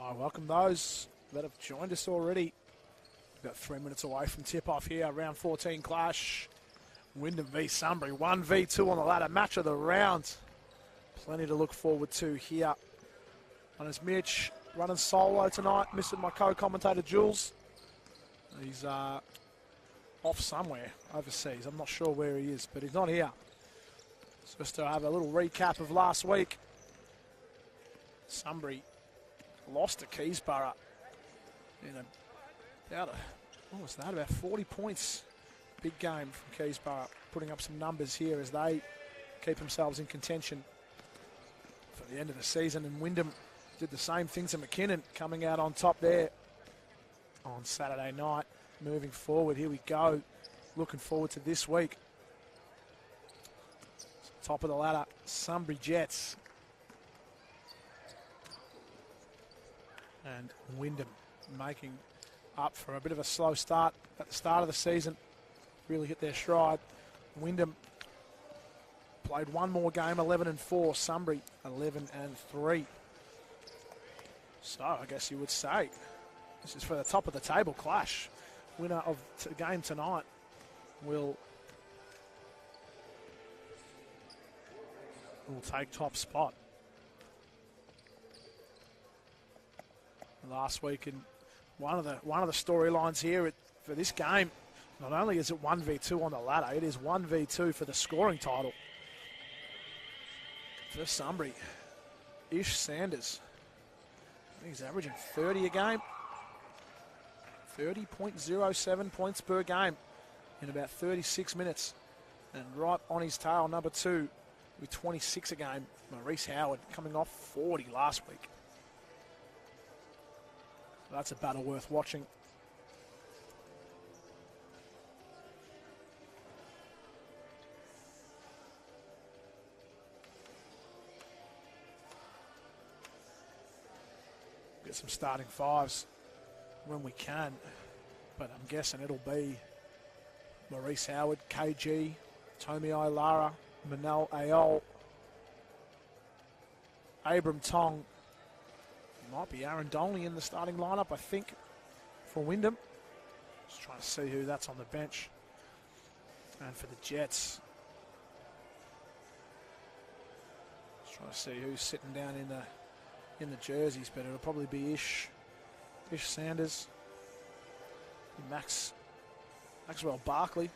I welcome those that have joined us already. About 3 minutes away from tip-off here, round 14 clash. Wyndham v Sunbury, 1v2 on the ladder, match of the round. Plenty to look forward to here. And as Mitch running solo tonight, missing my co-commentator Jules. He's off somewhere overseas. I'm not sure where he is, but he's not here. So just to have a little recap of last week. Sunbury lost to Keysborough in what was that, about 40 points. Big game from Keysborough, putting up some numbers here as they keep themselves in contention for the end of the season. And Wyndham did the same thing to McKinnon, coming out on top there on Saturday night. Moving forward, here we go. Looking forward to this week. Top of the ladder, Sunbury Jets. And Wyndham making up for a bit of a slow start at the start of the season. Really hit their stride. Wyndham played one more game, 11-4. Sunbury 11-3. So I guess you would say this is for the top of the table clash. Winner of the game tonight will take top spot. Last week, and one of the storylines here for this game, not only is it 1v2 on the ladder, it is 1v2 for the scoring title. For Sunbury, Ish Sanders, I think he's averaging 30 a game, 30.07 points per game in about 36 minutes. And right on his tail, number 2 with 26 a game, Maurice Howard, coming off 40 last week. That's a battle worth watching. Get some starting fives when we can, but I'm guessing it'll be Maurice Howard, KG, Tomi Ailara, Manel Ayol, Abram Tong. Might be Aaron Dolney in the starting lineup, I think, for Wyndham. Just trying to see who that's on the bench. And for the Jets, just trying to see who's sitting down in the jerseys, but it'll probably be Ish Sanders, Maxwell Barkley.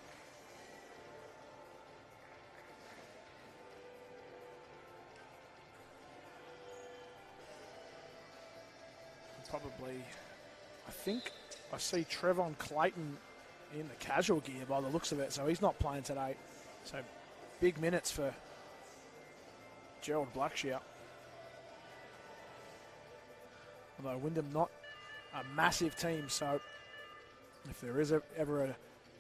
Probably, I think I see Trevon Clayton in the casual gear by the looks of it, so he's not playing today. So big minutes for Gerald Blackshear. Although Wyndham not a massive team, so if there is ever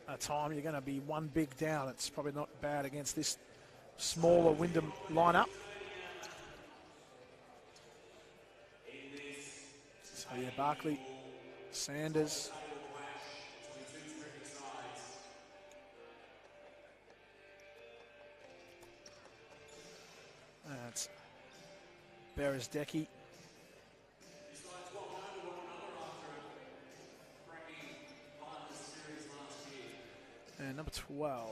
a time you're going to be one big down, it's probably not bad against this smaller Wyndham lineup. So yeah, Barkley, Sanders. That's Beresdecki. And number 12.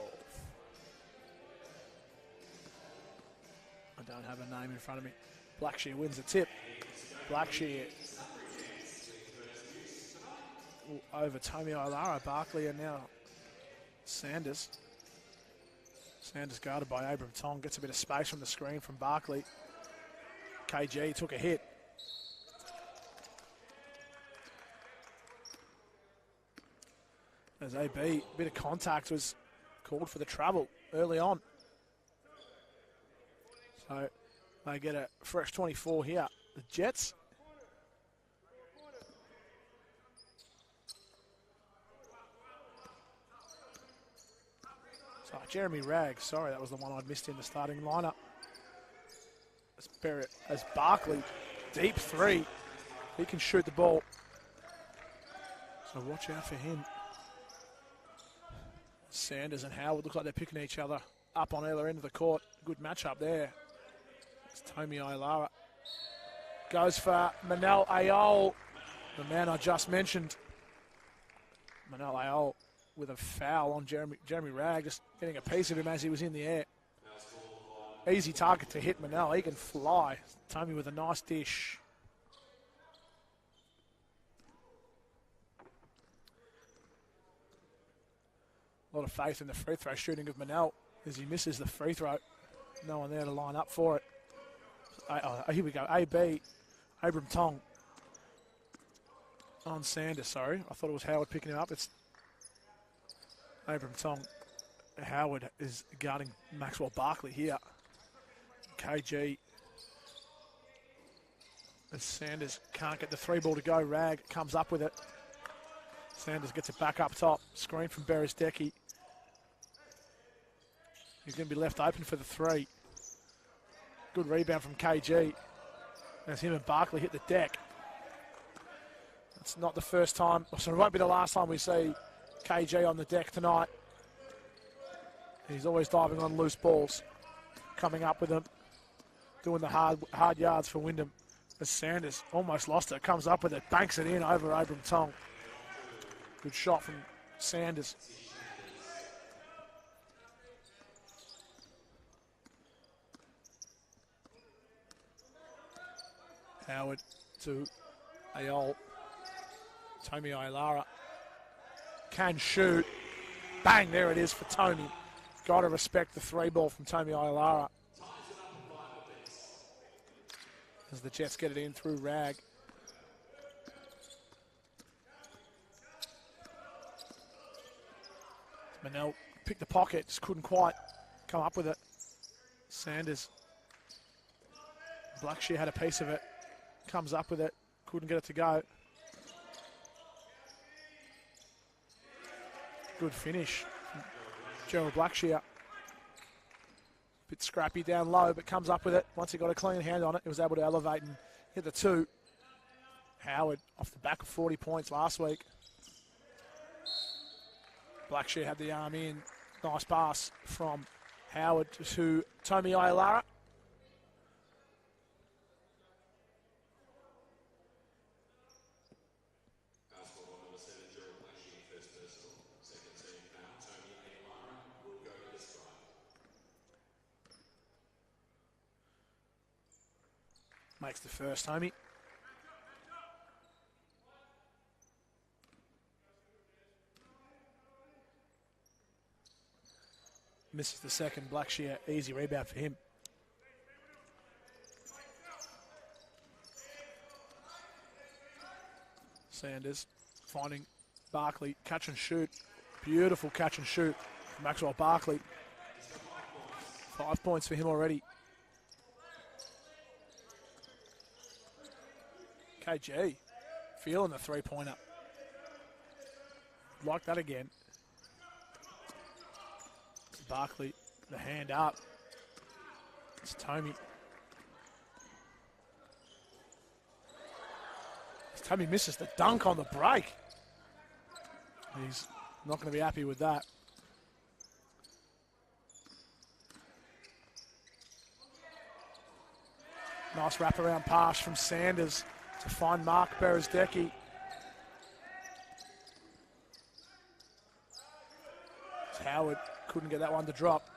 I don't have a name in front of me. Blackshear wins the tip. Blackshear over Tomi Ailara, Barkley, and now Sanders. Sanders guarded by Abram Tong, gets a bit of space from the screen from Barkley. KG took a hit. As AB, a bit of contact was called for the travel early on. So they get a fresh 24 here. The Jets. So Jeremy Ragg, sorry, that was the one I'd missed in the starting lineup. As Barkley, deep three. He can shoot the ball. So watch out for him. Sanders and Howard look like they're picking each other up on either end of the court. Good matchup there. It's Tomi Ailara. goes for Manel Ayol, the man I just mentioned. Manel Ayol with a foul on Jeremy Ragg, just getting a piece of him as he was in the air. Easy target to hit Manel. He can fly. Tommy with a nice dish. A lot of faith in the free throw shooting of Manel as he misses the free throw. No one there to line up for it. Here we go. AB, Abram Tong. On Sanders, sorry. I thought it was Howard picking him up. It's Abram Tong. Howard is guarding Maxwell Barkley here. KG. As Sanders can't get the three ball to go. Ragg comes up with it. Sanders gets it back up top. Screen from Beresdecki. He's going to be left open for the three. Good rebound from KG. As him and Barkley hit the deck. It's not the first time, so it won't be the last time we see KG on the deck tonight. He's always diving on loose balls. Coming up with them. Doing the hard yards for Wyndham. As Sanders almost lost it. Comes up with it. Banks it in over Abram Tong. Good shot from Sanders. Howard to Ayol. Tommy Ailara can shoot. Bang, there it is for Tommy. Got to respect the three ball from Tommy Ailara. As the Jets get it in through Ragg. Manel picked the pocket, just couldn't quite come up with it. Sanders. Blackshear had a piece of it. Comes up with it, couldn't get it to go. Good finish from Gerald Blackshear. Bit scrappy down low, but comes up with it. Once he got a clean hand on it, he was able to elevate and hit the two. Howard off the back of 40 points last week. Blackshear had the arm in. Nice pass from Howard to Tommy Ailara. Makes the first, Tommy. Misses the second. Blackshear, easy rebound for him. Sanders finding Barkley. Catch and shoot. Beautiful catch and shoot from Maxwell Barkley. 5 points for him already. KG feeling the three-pointer. Like that again. Barkley, the hand up. It's Tommy. Tommy misses the dunk on the break. He's not going to be happy with that. Nice wraparound pass from Sanders to find Mark Beresdecki. Howard couldn't get that one to drop.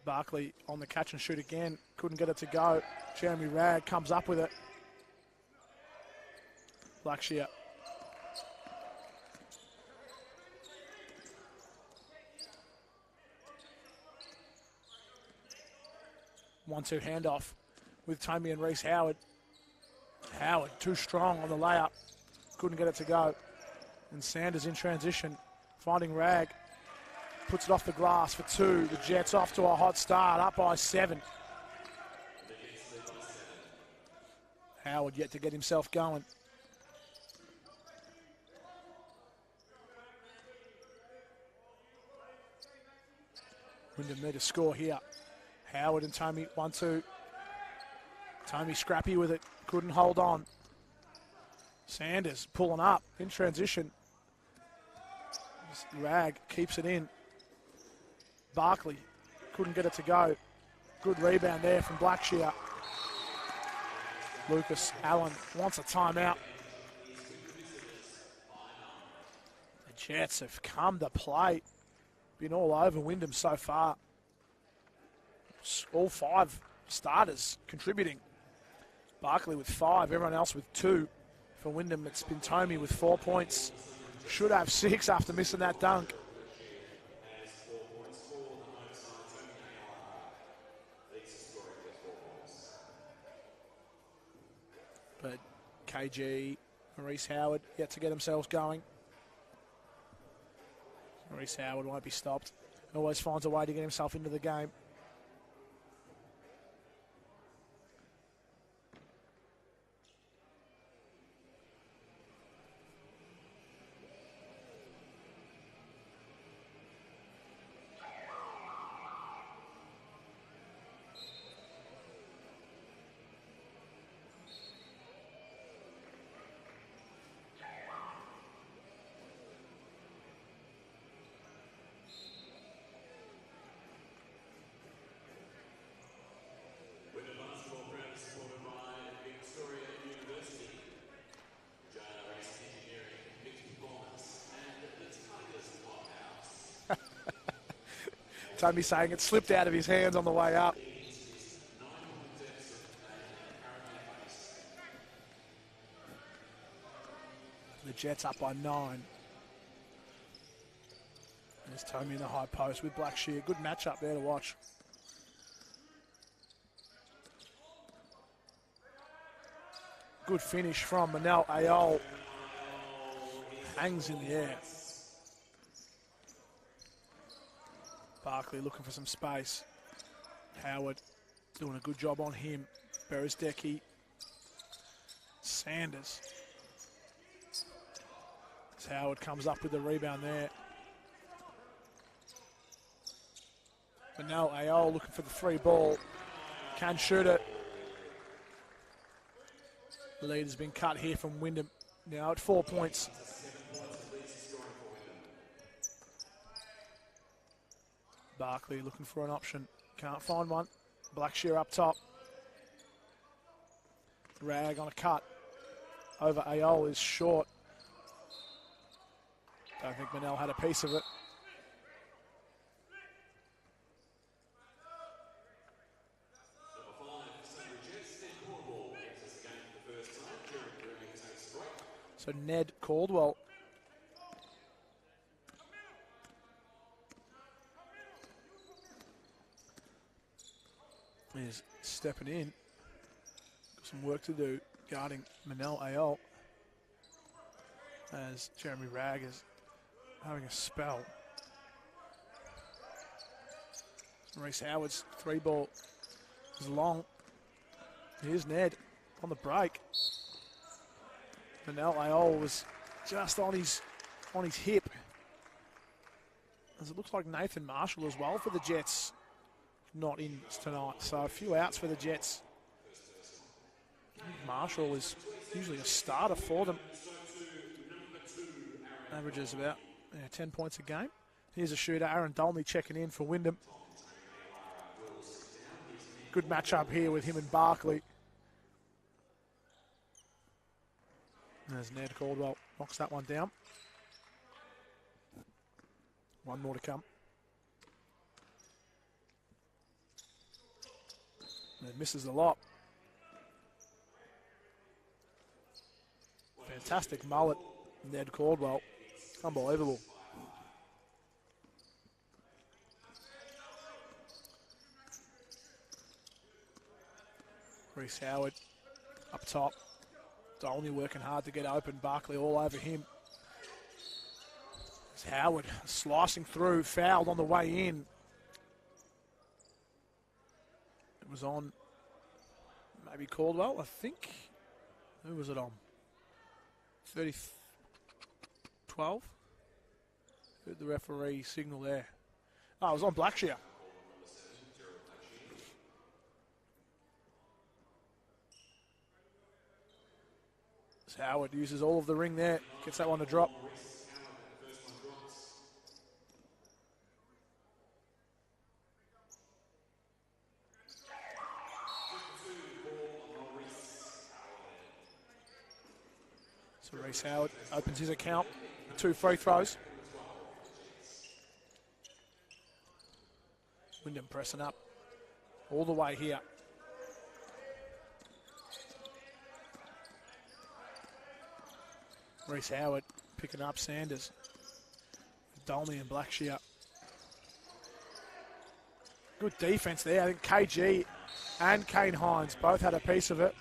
Barkley on the catch and shoot again. Couldn't get it to go. Jeremy Ragg comes up with it. Blackshear. One-two handoff with Tommy and Reese Howard. Howard too strong on the layup. Couldn't get it to go. And Sanders in transition, finding Ragg. Puts it off the glass for two. The Jets off to a hot start, up by 7. Howard yet to get himself going. Wyndham need to score here. Howard and Tommy, 1-2. Tommy scrappy with it, couldn't hold on. Sanders pulling up in transition. Rag keeps it in. Barkley couldn't get it to go. Good rebound there from Blackshear. Lucas Allen wants a timeout. The Jets have come to play. Been all over Wyndham so far. All 5 starters contributing. Barkley with 5, everyone else with 2. For Wyndham, it's been Tomey with 4 points. Should have 6 after missing that dunk. But KG, Maurice Howard yet to get themselves going. Maurice Howard won't be stopped. Always finds a way to get himself into the game. Tommy saying it slipped out of his hands on the way up. The Jets up by 9. There's Tommy in the high post with Blackshear. Good matchup there to watch. Good finish from Manel Ayol. Hangs in the air. Barkley looking for some space. Howard doing a good job on him. Beresdecki. Sanders. As Howard comes up with the rebound there. Manel Ayol looking for the 3 ball. Can shoot it. The lead has been cut here from Wyndham. Now at 4 points. Barkley looking for an option. Can't find one. Blackshear up top. Rag on a cut. Over Ayol is short. Don't think Manel had a piece of it. So Ned Caldwell is stepping in. Got some work to do guarding Manel Ayol as Jeremy Ragg is having a spell. Maurice Howard's 3 ball is long. Here's Ned on the break. Manel Ayol was just on his hip. As it looks like Nathan Marshall as well for the Jets. Not in tonight, so a few outs for the Jets. Marshall is usually a starter for them. Averages about 10 points a game. Here's a shooter, Aaron Dolney checking in for Wyndham. Good matchup here with him and Barkley. There's Ned Caldwell, knocks that one down. One more to come. And misses a lot. Fantastic mullet, Ned Caldwell. Unbelievable. Reece Howard up top. Dolney working hard to get open. Barkley all over him. It's Howard slicing through, fouled on the way in. It was on maybe Caldwell, I think. Who was it on? 12? The referee signal there. Oh, it was on Blackshear. Howard uses all of the ring there. Gets that one to drop. So Reese Howard opens his account with 2 free throws. Wyndham pressing up all the way here. Reese Howard picking up Sanders. Dolmy and Blackshear. Good defense there. I think KG and Kane Hines both had a piece of it.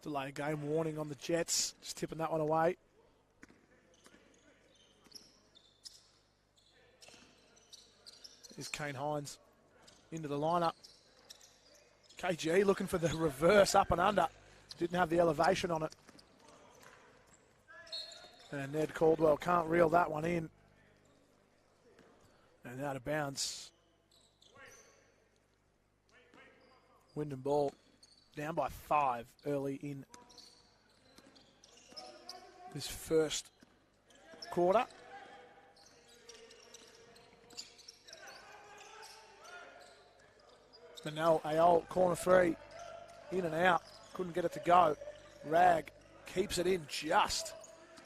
Delay game warning on the Jets. Just tipping that one away. Here's Kane Hines into the lineup. KG looking for the reverse up and under. Didn't have the elevation on it. And Ned Caldwell can't reel that one in. And out of bounds. Wyndham ball down by 5 early in this first quarter. Manel Ayol, corner 3, in and out, couldn't get it to go. Rag keeps it in just.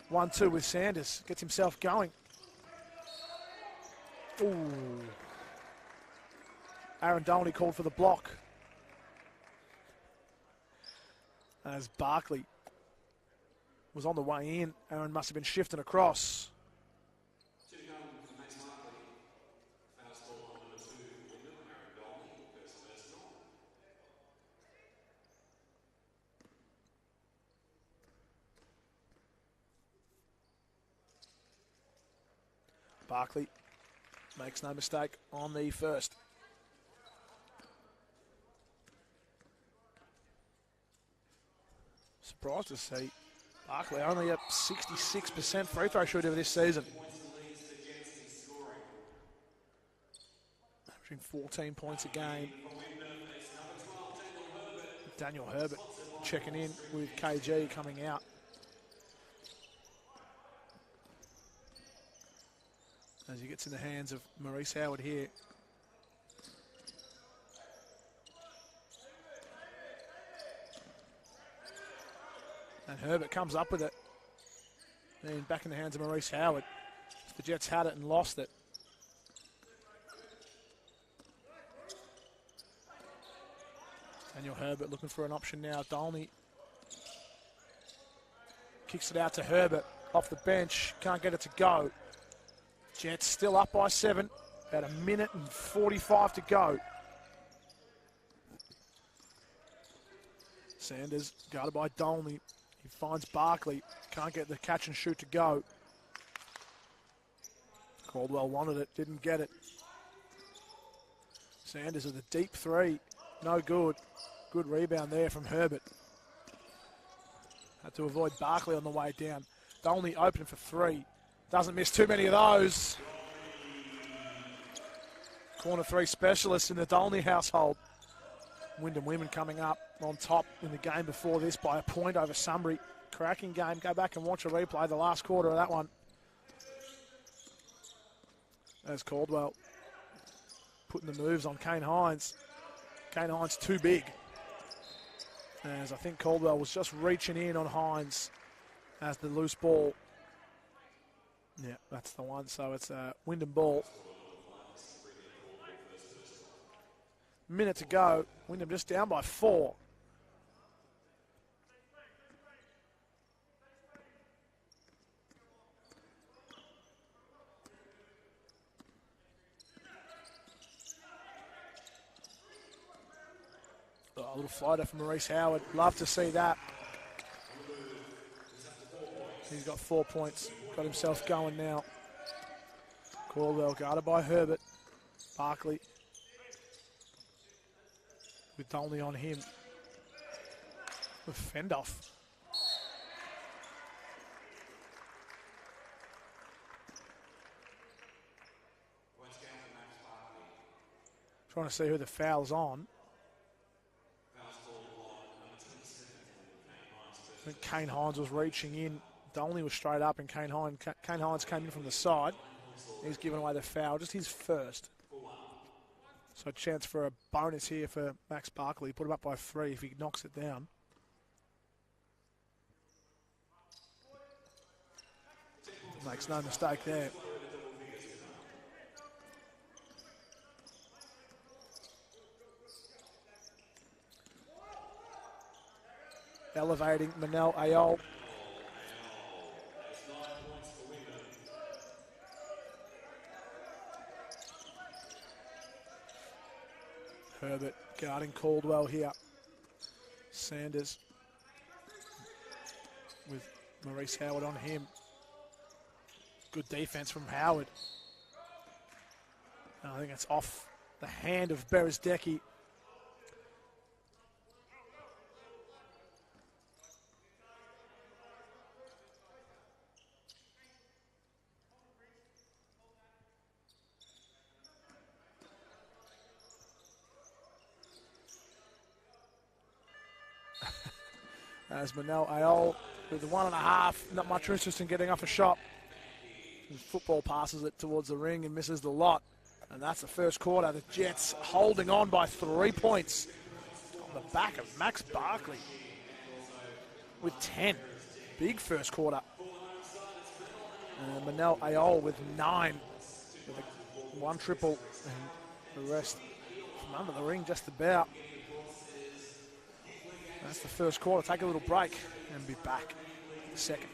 1-2 with Sanders, gets himself going. Ooh. Aaron Dolney called for the block. As Barkley was on the way in, Aaron must have been shifting across. Barkley makes no mistake on the first. Surprised to see Barkley only at 66% free throw shooter this season. Averaging 14 points a game. Daniel Herbert checking in with KG coming out. As he gets in the hands of Maurice Howard here. And Herbert comes up with it. And back in the hands of Maurice Howard. The Jets had it and lost it. Daniel Herbert looking for an option now. Dolney kicks it out to Herbert off the bench. Can't get it to go. Jets still up by 7. About 1 minute and 45 to go. Sanders guarded by Dolney. He finds Barkley. Can't get the catch and shoot to go. Caldwell wanted it, didn't get it. Sanders with a deep 3. No good. Good rebound there from Herbert. Had to avoid Barkley on the way down. Dolney open for 3. Doesn't miss too many of those. Corner 3 specialists in the Dolney household. Wyndham women coming up on top in the game before this by a point over Sunbury. Cracking game. Go back and watch a replay. The last quarter of that one. There's Caldwell putting the moves on Kane Hines. Kane Hines too big. As I think Caldwell was just reaching in on Hines as the loose ball. Yeah, that's the one. So it's a Wyndham ball. Minute to go. Wyndham just down by 4. Oh, a little floater from Maurice Howard. Love to see that. He's got 4 points. Got himself going now. Caldwell guarded by Herbert. Barkley with Dolney on him. With Fendoff. Trying to see who the foul's on. I think Kane Hines was reaching in. Dolney was straight up, and Kane Hines came in from the side. He's given away the foul, just his first. So a chance for a bonus here for Max Barkley. Put him up by 3 if he knocks it down. Makes no mistake there. Elevating Manel Ayol. Herbert guarding Caldwell here. Sanders with Maurice Howard on him. Good defense from Howard. I think it's off the hand of Beresdecky. As Manel Ayol with the 1.5, not much interest in getting off a shot. His football passes it towards the ring and misses the lot. And that's the first quarter. The Jets holding on by 3 points on the back of Max Barkley with 10. Big first quarter. And Manel Ayol with 9, with a 1 triple, and the rest from under the ring just about. That's the first quarter. Take a little break and be back in the second.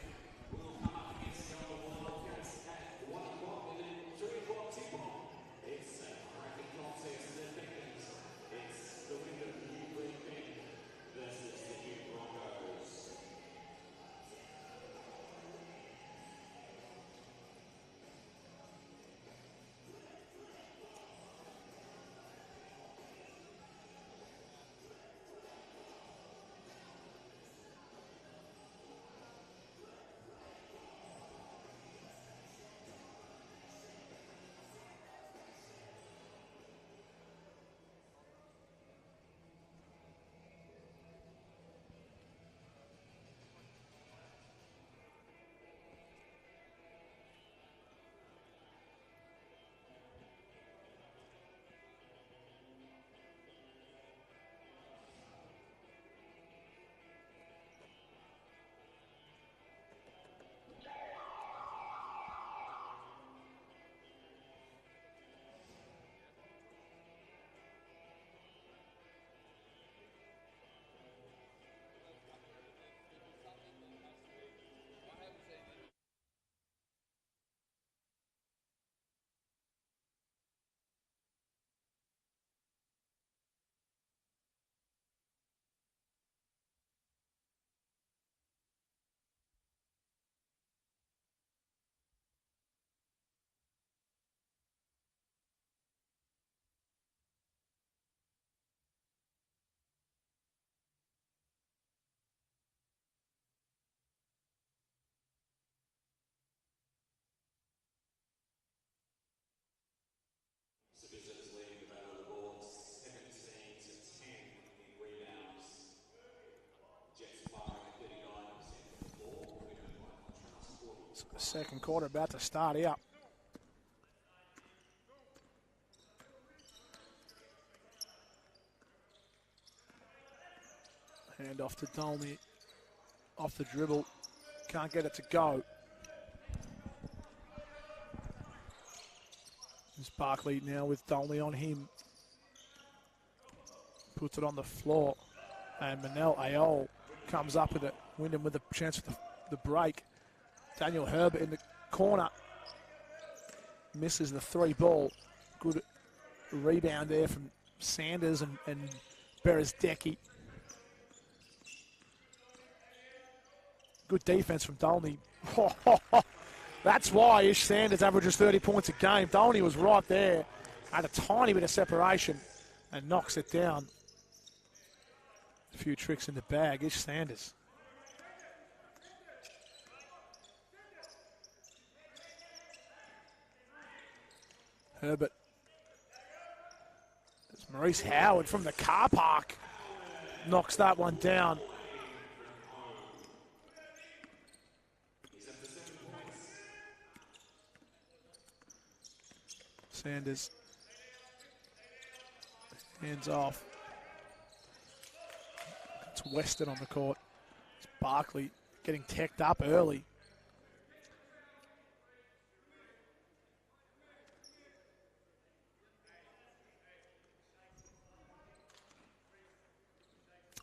Second quarter about to start out. Hand off to Dolney. Off the dribble. Can't get it to go. It's Barkley now with Dolney on him. Puts it on the floor. And Manel Ayol comes up with it. Wyndham with a chance for the break. Daniel Herbert in the corner. Misses the 3 ball. Good rebound there from Sanders and Beresdecky. Good defense from Dolney. That's why Ish Sanders averages 30 points a game. Dolney was right there. Had a tiny bit of separation and knocks it down. A few tricks in the bag. Ish Sanders. Herbert Maurice Howard from the car park knocks that one down. Sanders. Hands off. It's Weston on the court. It's Barkley getting teched up early.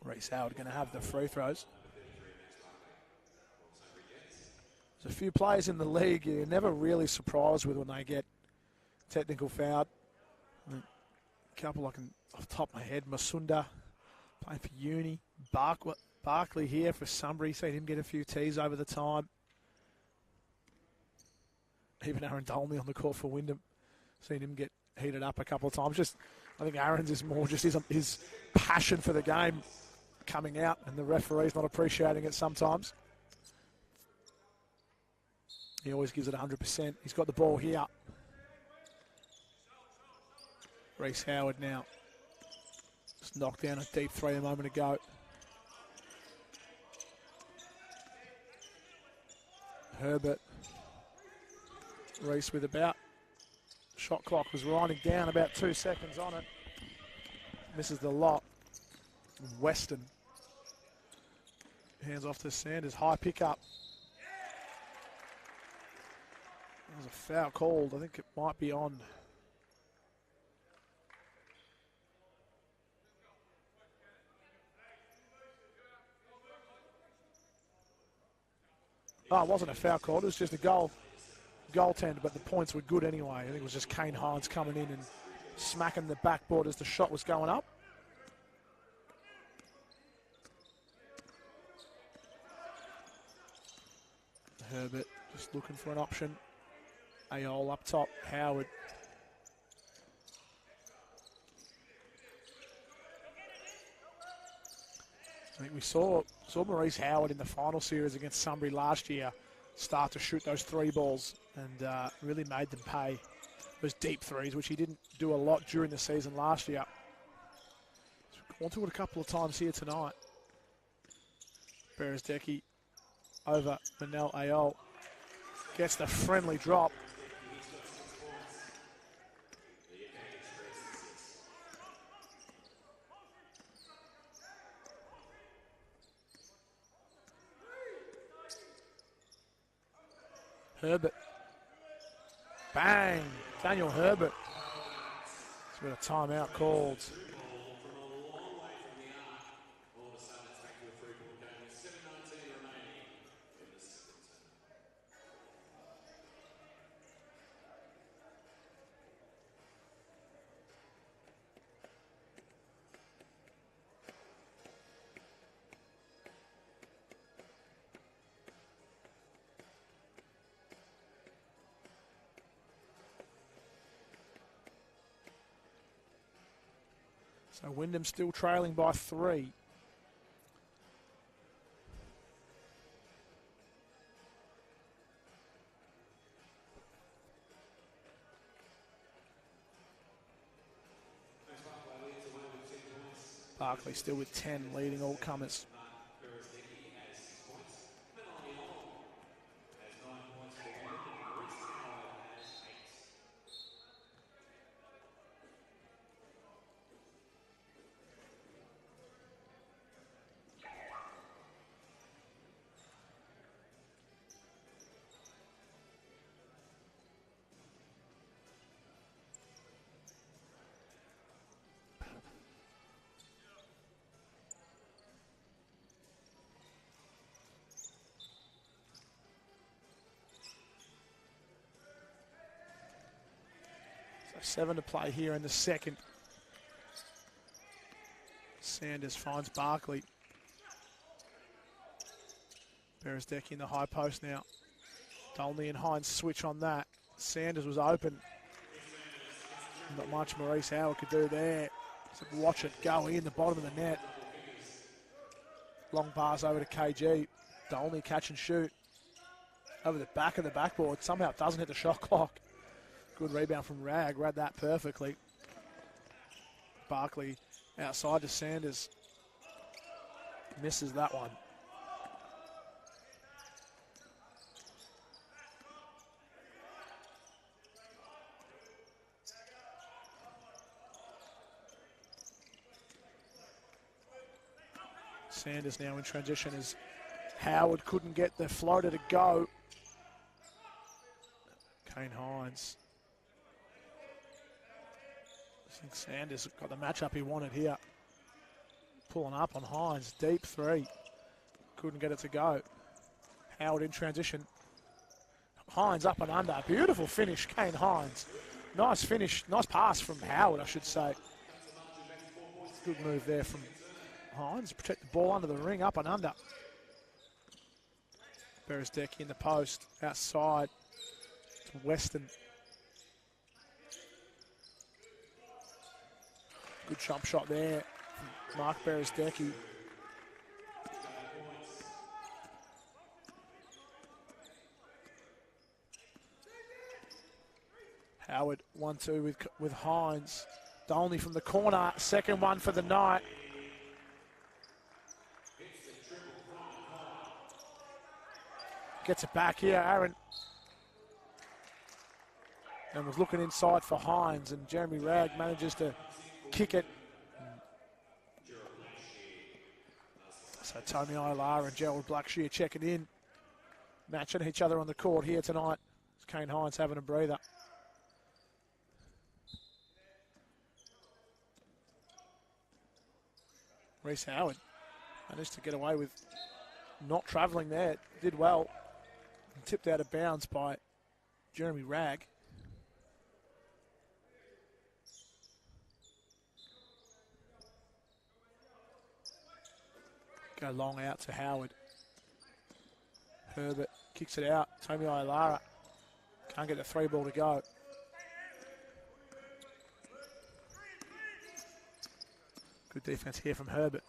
Reece Howard going to have the free throws. There's a few players in the league you're never really surprised with when they get technical fouled. A couple I can, off the top of my head, Masunda playing for Uni. Barkley here for Sunbury, seen him get a few tees over the time. Even Aaron Dolney on the court for Wyndham, seen him get heated up a couple of times. I think Aaron's is more just his passion for the game coming out, and the referee's not appreciating it sometimes. He always gives it 100%. He's got the ball here. Reece Howard now. Just knocked down a deep three a moment ago. Herbert. Reece with about. Shot clock was winding down, about 2 seconds on it. Misses the lot. Weston. Hands off to Sanders. High pickup. There's a foul called. I think it might be on. Oh, it wasn't a foul call. It was just a goaltender, but the points were good anyway. I think it was just Kane Hines coming in and smacking the backboard as the shot was going up. Herbert just looking for an option. Ayol up top. Howard. I think we saw Maurice Howard in the final series against Sunbury last year start to shoot those three balls and really made them pay. Those deep threes, which he didn't do a lot during the season last year. So we've gone to it a couple of times here tonight. Beresdecky over Manel Ayol. Gets the friendly drop. Herbert. Bang! Daniel Herbert. There's been a timeout called. So Wyndham still trailing by 3. Barkley still with 10, leading all comers. So 7 to play here in the second. Sanders finds Barkley. Beresdecky in the high post now. Dolney and Hines switch on that. Sanders was open. Not much Maurice Howard could do there. So watch it go in the bottom of the net. Long pass over to KG. Dolney catch and shoot. Over the back of the backboard. Somehow it doesn't hit the shot clock. Good rebound from Rag. Read that perfectly. Barkley outside to Sanders. Misses that one. Sanders now in transition as Howard couldn't get the floater to go. Kane Hines. I think Sanders got the matchup he wanted here. Pulling up on Hines, deep three. Couldn't get it to go. Howard in transition. Hines up and under. Beautiful finish, Kane Hines. Nice finish, nice pass from Howard, I should say. Good move there from Hines. Protect the ball under the ring, up and under. Beresdecki in the post, outside to Weston. Good jump shot there from Mark Beresdecki. Howard 1-2 with Hines. Dolney from the corner, second one for the night. Gets it back here, Aaron. And was looking inside for Hines, and Jeremy Ragg manages to kick it. So Tommy Ilar and Gerald Blackshear checking in. Matching each other on the court here tonight. Kane Hines having a breather. Reece Howard managed to get away with not travelling there. Did well. Tipped out of bounds by Jeremy Ragg. Go long out to Howard. Herbert kicks it out. Tommy Ilara can't get the three ball to go. Good defense here from Herbert.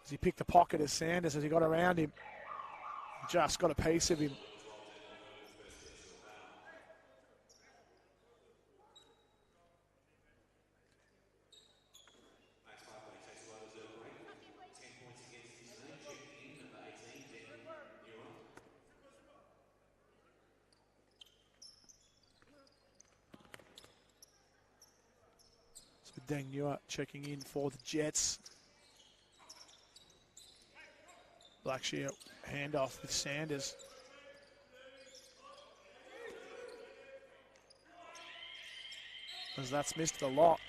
As he picked the pocket as Sanders as he got around him. Just got a piece of him. So Deng Nua checking in for the Jets. Blackshear handoff with Sanders. As that's missed a lot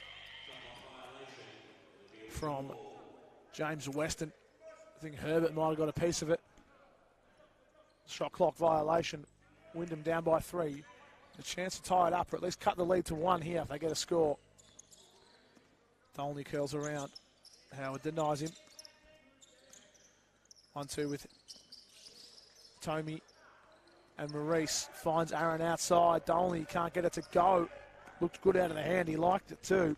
from James Weston. I think Herbert might have got a piece of it. Shot clock violation. Wyndham down by 3. A chance to tie it up or at least cut the lead to 1 here if they get a score. Dolney curls around. Howard denies him. 1-2 with Tommy and Maurice. Finds Aaron outside. Dolney can't get it to go. Looked good out of the hand. He liked it too.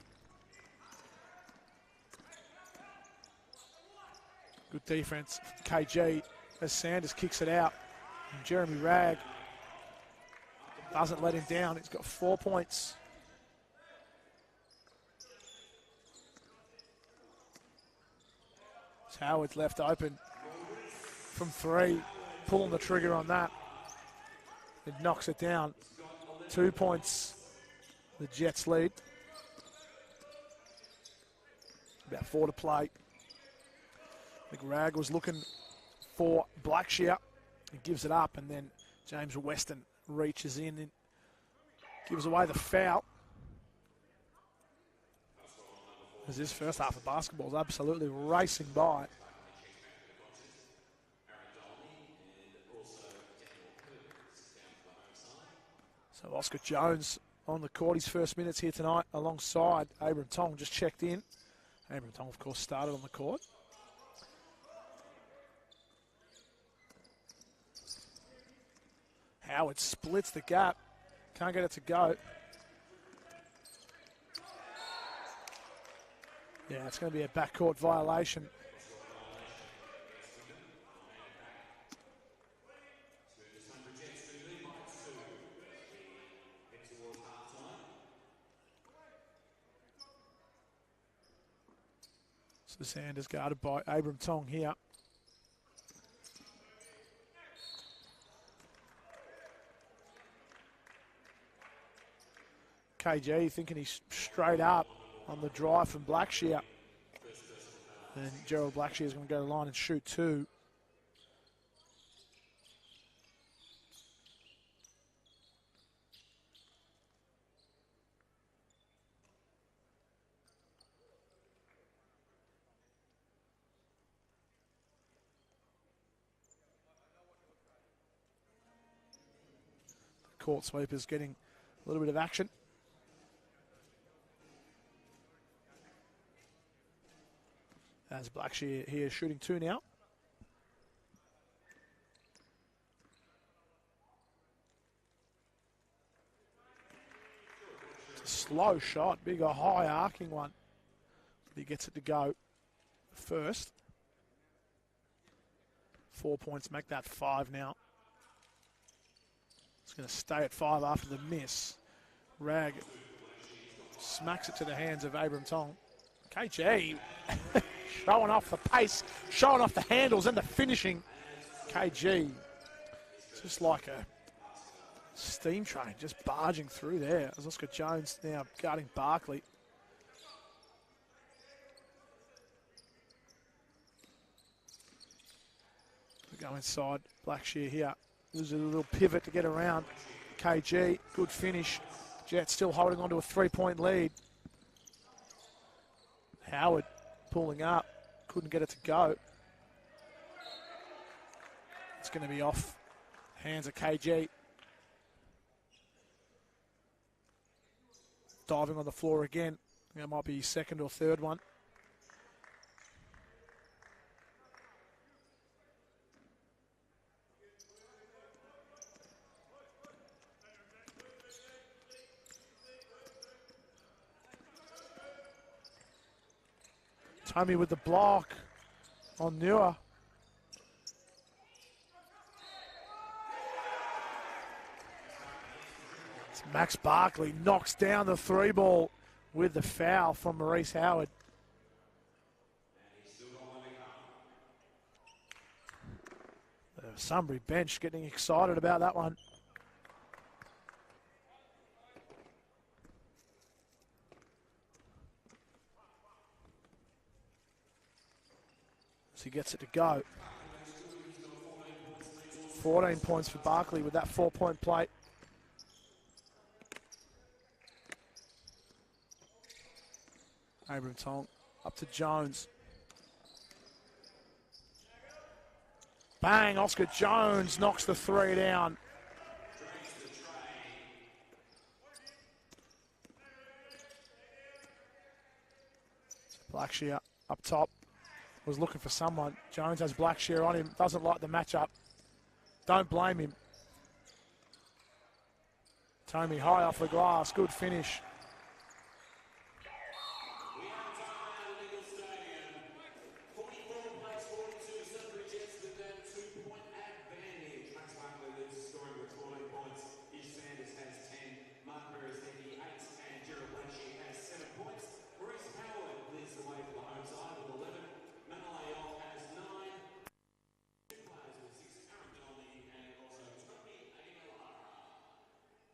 Good defense from KG as Sanders kicks it out. And Jeremy Ragg doesn't let him down. He's got 4 points. Howard's left open from 3, pulling the trigger on that. It knocks it down. 2 points, the Jets lead. About 4 to play. McRagg was looking for Blackshear. He gives it up, and then James Weston reaches in and gives away the foul. As this first half of basketball is absolutely racing by. So Oscar Jones on the court, his first minutes here tonight alongside Abram Tong, just checked in. Abram Tong, of course, started on the court. Howard splits the gap. Can't get it to go. Yeah, it's going to be a backcourt violation. So Sanders guarded by Abram Tong here. KG thinking he's straight up on the drive from Blackshear. And Gerald Blackshear is going to go to the line and shoot two. The court sweeper's getting a little bit of action. As Blackshear here shooting two now. It's a slow shot, big a high arcing one. But he gets it to go first. 4 points, make that 5 now. It's going to stay at 5 after the miss. Rag smacks it to the hands of Abram Tong. KG showing off the pace, showing off the handles and the finishing. KG, just like a steam train, just barging through there. As Oscar Jones now guarding Barkley. We go inside, Blackshear here. There's a little pivot to get around. KG, good finish. Jets still holding on to a 3-point lead. Howard pulling up, couldn't get it to go. It's going to be off hands of KG. Diving on the floor again. That might be his second or third one. Tommy with the block on Newer. It's Max Barkley knocks down the 3-ball with the foul from Maurice Howard. The Sunbury bench getting excited about that one. He gets it to go. 14 points for Barkley with that 4-point play. Abram Tong up to Jones. Bang, Oscar Jones knocks the 3 down. Blackshear up top. Was looking for someone. Jones has Blackshear on him. Doesn't like the matchup. Don't blame him. Tommy high off the glass. Good finish.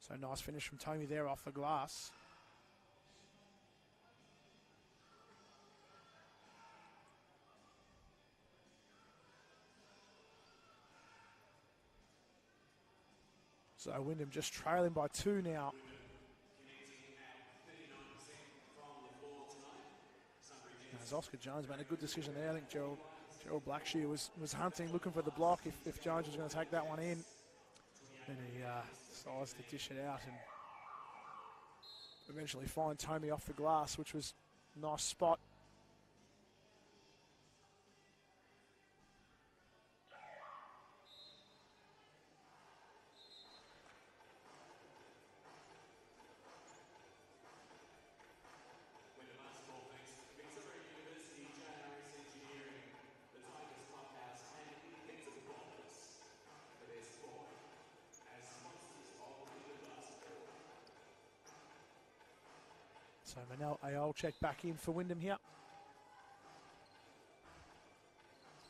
So nice finish from Tommy there off the glass. So Wyndham just trailing by 2 now. As Oscar Jones made a good decision there. I think Gerald Blackshear was hunting, looking for the block if Jones was going to take that one in. And he decides to dish it out and eventually find Tommy off the glass, which was a nice spot. So Manel Ayol check back in for Wyndham here.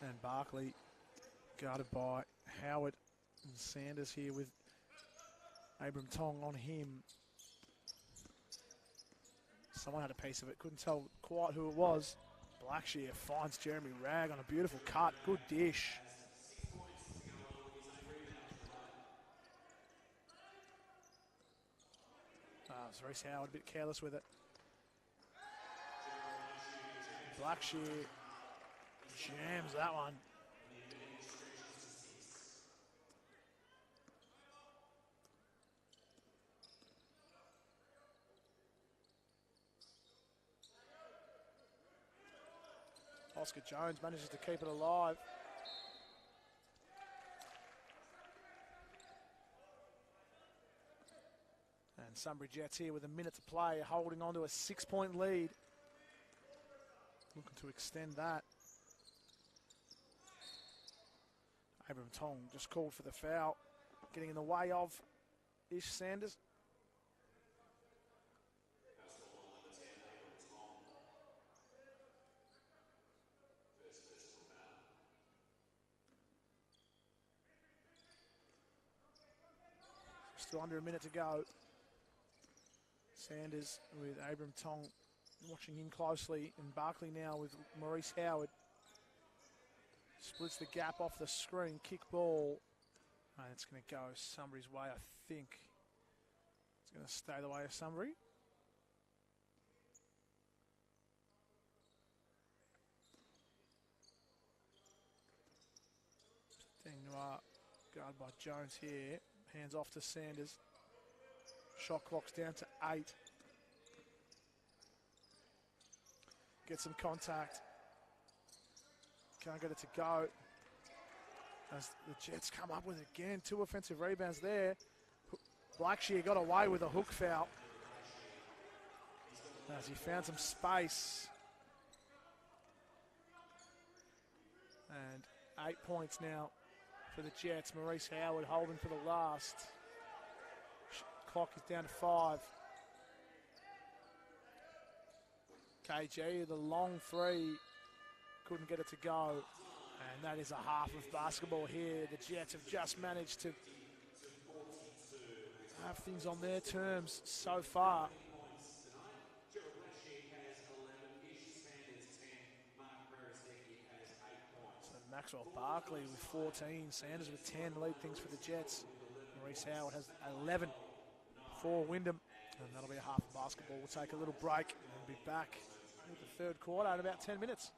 And Barkley guarded by Howard and Sanders here with Abram Tong on him. Someone had a piece of it, couldn't tell quite who it was. Blackshear finds Jeremy Ragg on a beautiful cut, good dish. Reece Howard a bit careless with it. Blackshear jams that one. Oscar Jones manages to keep it alive. And Sunbury Jets here with a minute to play, holding on to a 6-point lead. Looking to extend that. Abram Tong just called for the foul, getting in the way of Ish Sanders. Still under a minute to go. Sanders with Abram Tong watching him closely, and Barkley now with Maurice Howard. Splits the gap off the screen, kick ball. And it's going to go Sunbury's way, I think. It's going to stay the way of Sunbury. Deng Noir, guarded by Jones here. Hands off to Sanders. Shot clock's down to 8. Get some contact. Can't get it to go. As the Jets come up with it again. 2 offensive rebounds there. Blackshear got away with a hook foul. As he found some space. And 8 points now for the Jets. Maurice Howard holding for the last. Clock is down to 5. KG, the long 3, couldn't get it to go. And that is a half of basketball here. The Jets have just managed to have things on their terms so far. So Maxwell Barkley with 14, Sanders with 10 lead things for the Jets. Maurice Howard has 11 for Wyndham. And that'll be a half of basketball. We'll take a little break and be back with the third quarter in about 10 minutes.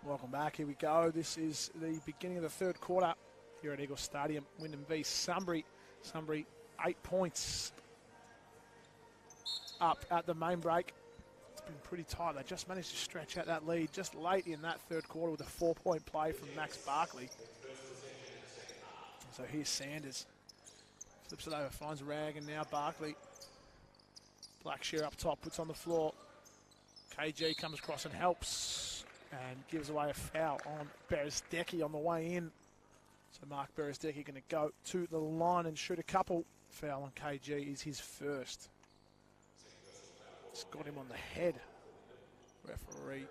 Welcome back. Here we go. This is the beginning of the third quarter here at Eagle Stadium. Wyndham v Sunbury. Sunbury 8 points up at the main break. It's been pretty tight. They just managed to stretch out that lead just late in that third quarter with a 4-point play from Max Barkley. So here's Sanders. Flips it over, finds Rag, and now Barkley. Blackshear up top, puts on the floor. KG comes across and helps and gives away a foul on Beresdecki on the way in. So Mark Beresdecki going to go to the line and shoot a couple. Foul on KG is his first. It's got him on the head. Referee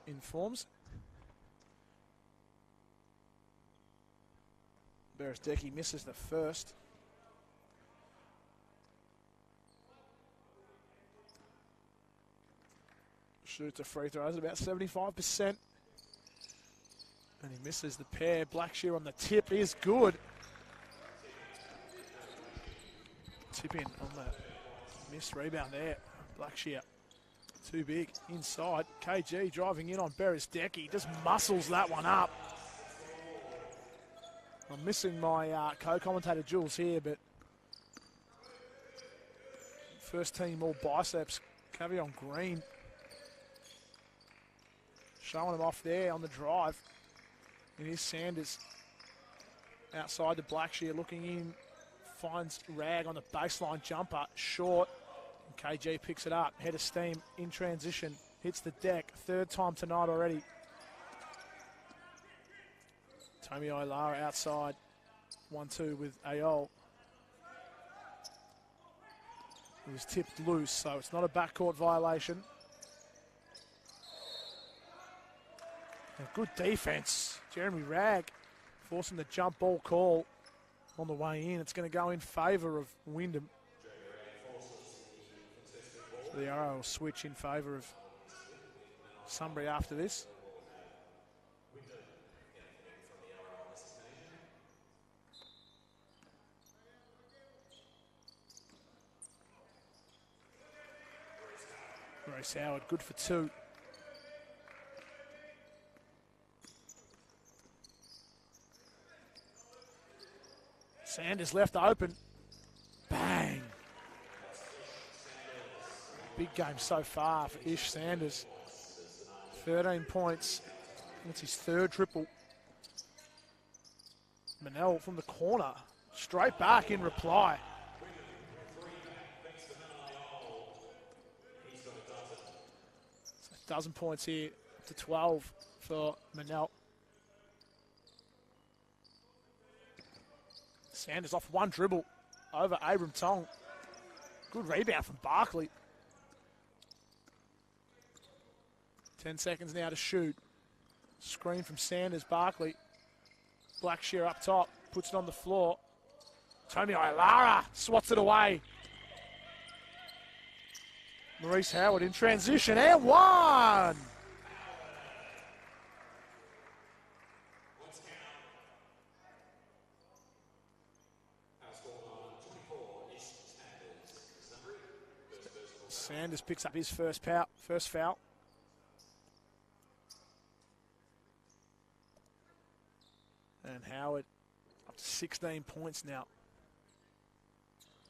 informs. Beresdecki misses the first. Shoots a free throw at about 75%. And he misses the pair. Blackshear on the tip is good. Tip in on the missed rebound there. Blackshear too big inside. KG driving in on Beresdecki. Just muscles that one up. I'm missing my co-commentator Jules here, but first team all biceps. Cavion Green showing him off there on the drive. And here's Sanders outside the Blackshear looking in. Finds Rag on the baseline jumper. Short. And KG picks it up. Head of steam in transition. Hits the deck. Third time tonight already. Tommy Oilara outside. 1-2 with Ayol. It was tipped loose, so it's not a backcourt violation. And good defense. Jeremy Rag forcing the jump ball call on the way in. It's going to go in favour of Wyndham. So the arrow will switch in favour of Sunbury after this. Grace Howard, good for 2. Sanders left open. Bang. Big game so far for Ish Sanders. 13 points. That's his third triple. Manel from the corner. Straight back in reply. So a dozen points here up to 12 for Manel. Sanders off one dribble over Abram Tong. Good rebound from Barkley. 10 seconds now to shoot. Screen from Sanders, Barkley. Blackshear up top, puts it on the floor. Tommy Oilara swats it away. Maurice Howard in transition and one! Sanders picks up his first foul. And Howard up to 16 points now.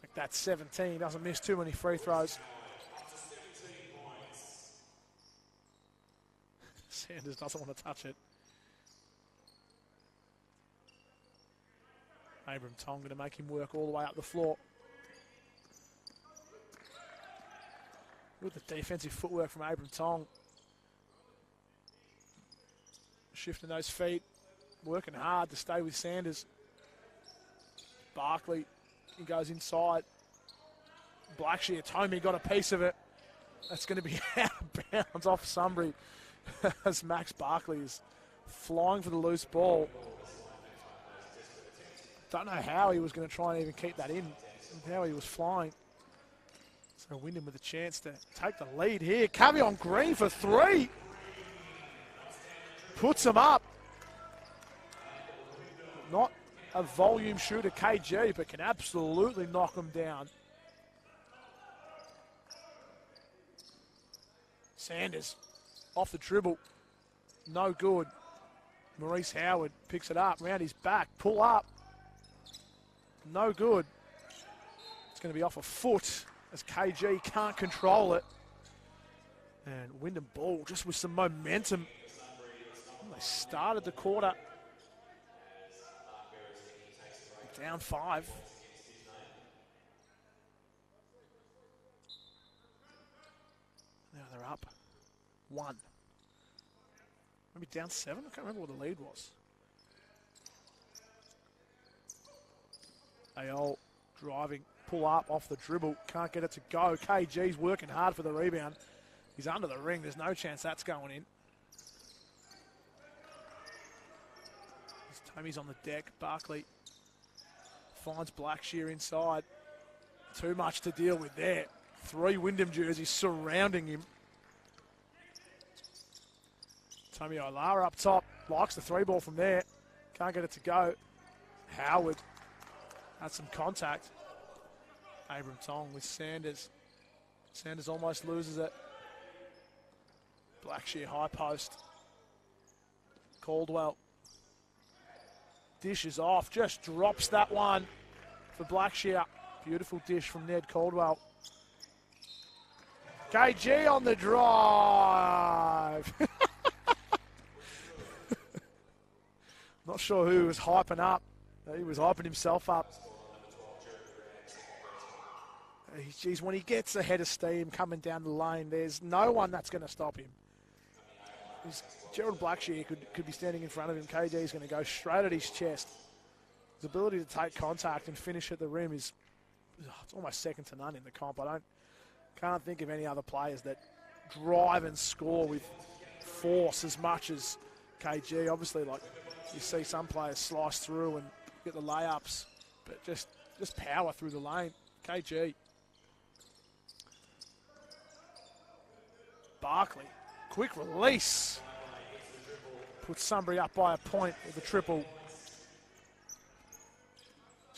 Like that's 17. Doesn't miss too many free throws. Sanders doesn't want to touch it. Abram Tong going to make him work all the way up the floor. With the defensive footwork from Abram Tong. Shifting those feet. Working hard to stay with Sanders. Barkley, he goes inside. Blackshear, Tommy got a piece of it. That's going to be out of bounds off Sunbury as Max Barkley is flying for the loose ball. Don't know how he was going to try and even keep that in, how he was flying. So Wyndham with a chance to take the lead here. Cavion Green for 3. Puts him up. Not a volume shooter, KG, but can absolutely knock him down. Sanders off the dribble. No good. Maurice Howard picks it up, round his back, pull up. No good. It's going to be off a foot as KG can't control it. And Wyndham ball just with some momentum. They started the quarter down 5. Now they're up 1. Maybe down 7? I can't remember what the lead was. Ayol driving, pull up off the dribble, can't get it to go. KG's working hard for the rebound. He's under the ring, there's no chance that's going in. Tommy's on the deck, Barkley finds Blackshear inside. Too much to deal with there. 3 Wyndham jerseys surrounding him. Tommy Olara up top, likes the 3 ball from there. Can't get it to go. Howard had some contact. Abram Tong with Sanders. Sanders almost loses it. Blackshear high post. Caldwell. Dish is off, just drops that one for Blackshear. Beautiful dish from Ned Caldwell. KG on the drive. Not sure who was hyping up. He was hyping himself up. Geez, when he gets a head of steam coming down the lane, there's no one that's going to stop him. Gerald Blackshear could be standing in front of him. KG's going to go straight at his chest. His ability to take contact and finish at the rim is it's almost second to none in the comp. Can't think of any other players that drive and score with force as much as KG. Obviously, like you see some players slice through and get the layups, but just power through the lane. KG. Barkley. Quick release. Puts Sunbury up by a point with a triple.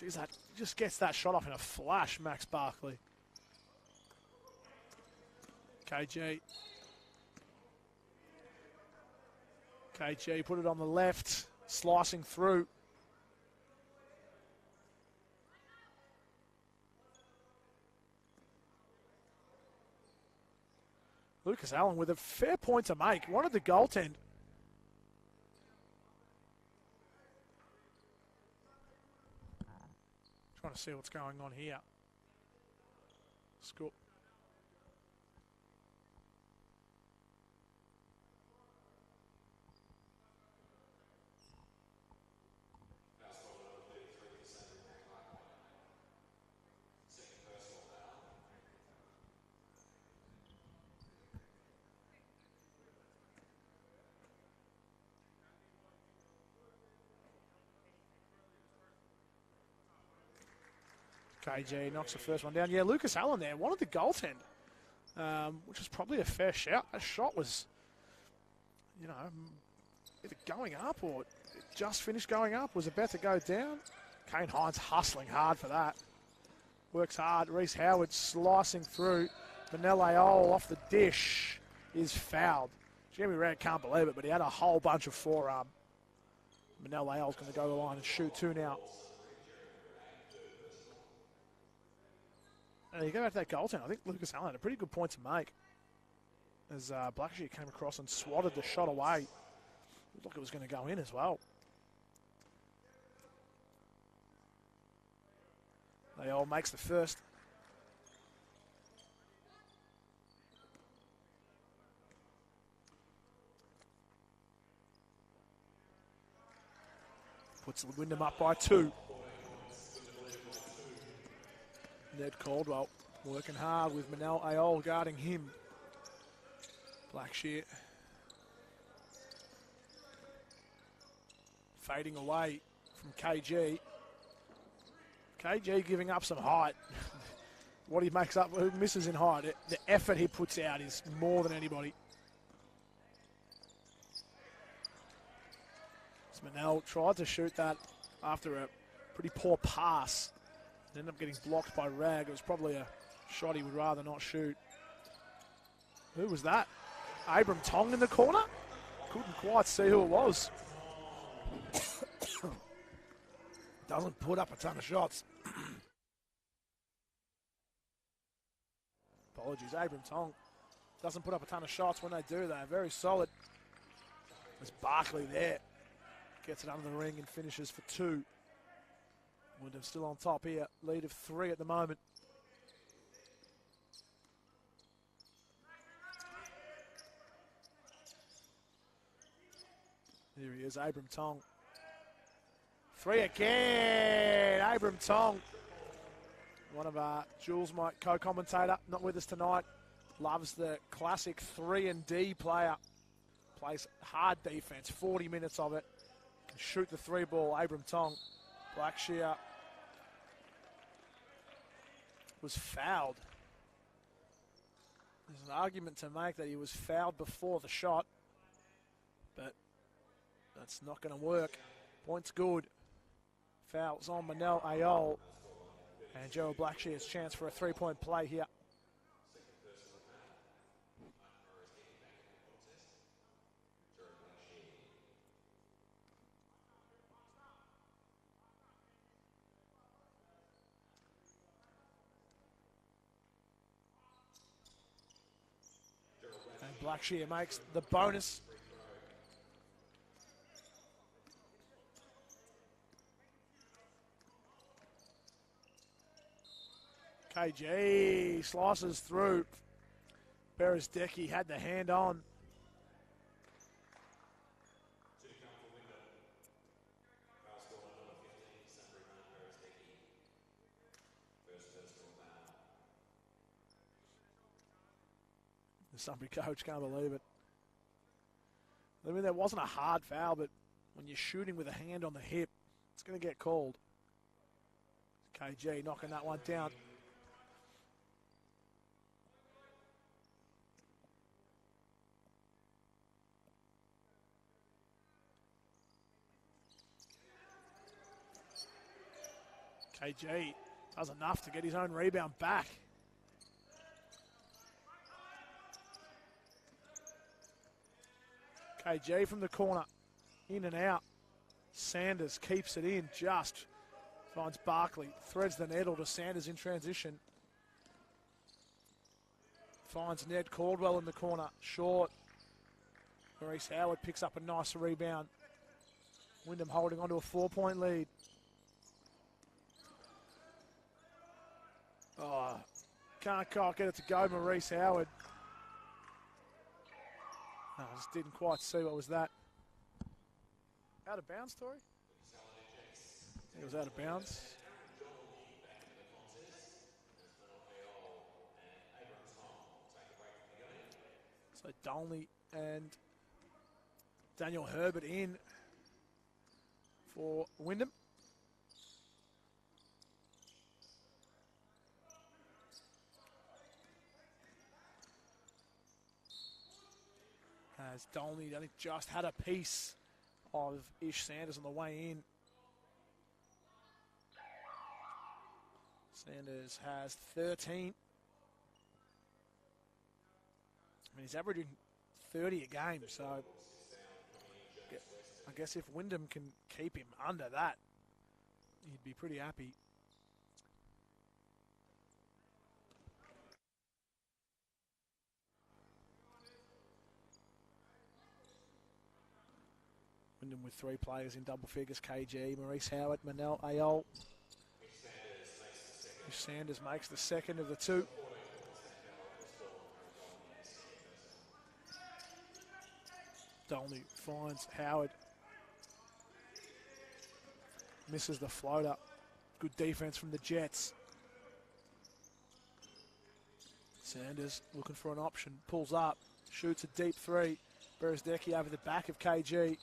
Jeez, that just gets that shot off in a flash, Max Barkley. KG. KG put it on the left, slicing through. Lucas Allen with a fair point to make. Wanted the goaltend. Trying to see what's going on here. Scoop. KG knocks the first one down. Yeah, Lucas Allen there wanted the goaltend, which is probably a fair shout. That shot was, you know, either going up or it just finished going up, was about to go down. Kane Hines hustling hard for that. Works hard. Reese Howard slicing through. Manel Ayol off the dish is fouled. Jeremy Redd can't believe it, but he had a whole bunch of forearm. Manel Ayol's going to go to the line and shoot 2 now. You go back to that goaltender. I think Lucas Allen had a pretty good point to make as Blackshear came across and swatted the shot away. Looked like it was going to go in as well. They all makes the first. Puts Wyndham up by 2. Ned Caldwell working hard with Manel Ayol guarding him. Blackshear fading away from KG. KG giving up some height. What he makes up, who misses in height, the effort he puts out is more than anybody. Manel tried to shoot that after a pretty poor pass. Ended up getting blocked by Rag. It was probably a shot he would rather not shoot. Who was that? Abram Tong in the corner? Couldn't quite see who it was. Doesn't put up a ton of shots. Apologies, Abram Tong doesn't put up a ton of shots. When they do, they're very solid. There's Barkley there. Gets it under the ring and finishes for 2. Wyndham still on top here. Lead of 3 at the moment. Here he is, Abram Tong. 3 again, Abram Tong. One of our Jules, my co-commentator, not with us tonight, loves the classic 3-and-D player. Plays hard defense, 40 minutes of it. Can shoot the 3 ball, Abram Tong. Blackshear was fouled. There's an argument to make that he was fouled before the shot, but that's not going to work. Point's good. Fouls on Manel Ayol. And Gerald Blackshear's chance for a 3-point play here. And Blackshear makes the bonus. KG slices through. Beresdecki had the hand on. The Sunbury coach can't believe it. I mean, there wasn't a hard foul, but when you're shooting with a hand on the hip, it's going to get called. KG knocking that one down. KG does enough to get his own rebound back. KG from the corner, in and out. Sanders keeps it in, just finds Barkley, threads the nettle to Sanders in transition. Finds Ned Caldwell in the corner, short. Maurice Howard picks up a nice rebound. Wyndham holding on to a 4-point lead. Oh, can't quite get it to go, Maurice Howard. No, I just didn't quite see what was that. Out of bounds, Tori? It was out of bounds. So Dolney and Daniel Herbert in for Wyndham. As Dolney just had a piece of Ish Sanders on the way in. Sanders has 13. I mean, he's averaging 30 a game, so I guess if Wyndham can keep him under that, he'd be pretty happy. Wyndham with 3 players in double figures, KG, Maurice Howard, Manel Ayol. Sanders makes the second of the 2. Dolney finds Howard. Misses the floater. Good defense from the Jets. Sanders looking for an option. Pulls up. Shoots a deep 3. Beresdecki over the back of KG.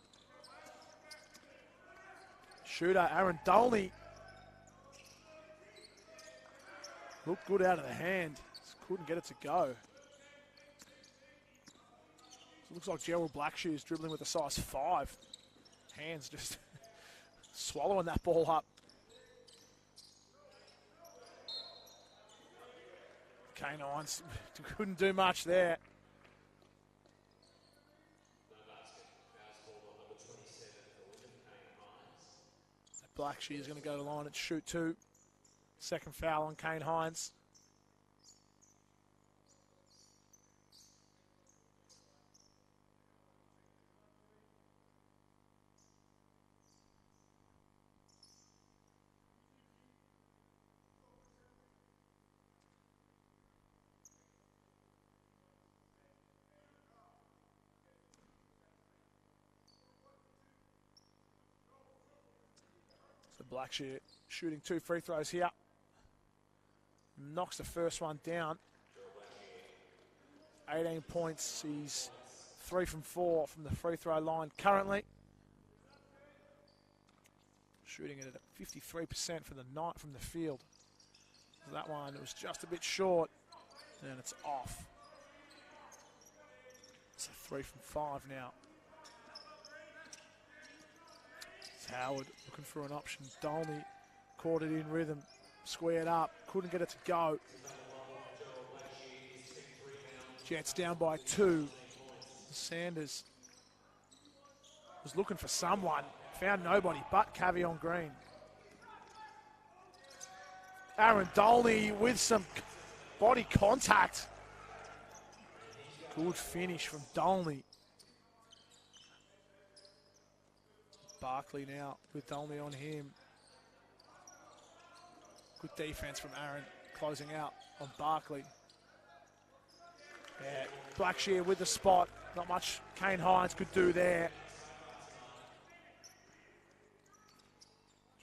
Shooter Aaron Dolney. Looked good out of the hand. Just couldn't get it to go. So it looks like Gerald Blackshear's dribbling with a size 5. Hands just swallowing that ball up. Canines couldn't do much there. Blackshear's going to go to line and shoot 2. Second foul on Kane Hines. So Blackshear shooting 2 free throws here. Knocks the first one down. 18 points. He's 3 from 4 from the free throw line currently. Shooting it at 53% for the night from the field. That one, it was just a bit short, and it's off. So 3 from 5 now. It's Howard looking for an option. Dolney caught it in rhythm, squared up, couldn't get it to go. Jets down by 2. Sanders was looking for someone, found nobody but Cavion Green. Aaron Dolney with some body contact. Good finish from Dolney. Barkley now with Dolney on him. Good defense from Aaron, closing out on Barkley. Yeah, Blackshear with the spot. Not much Kane Hines could do there.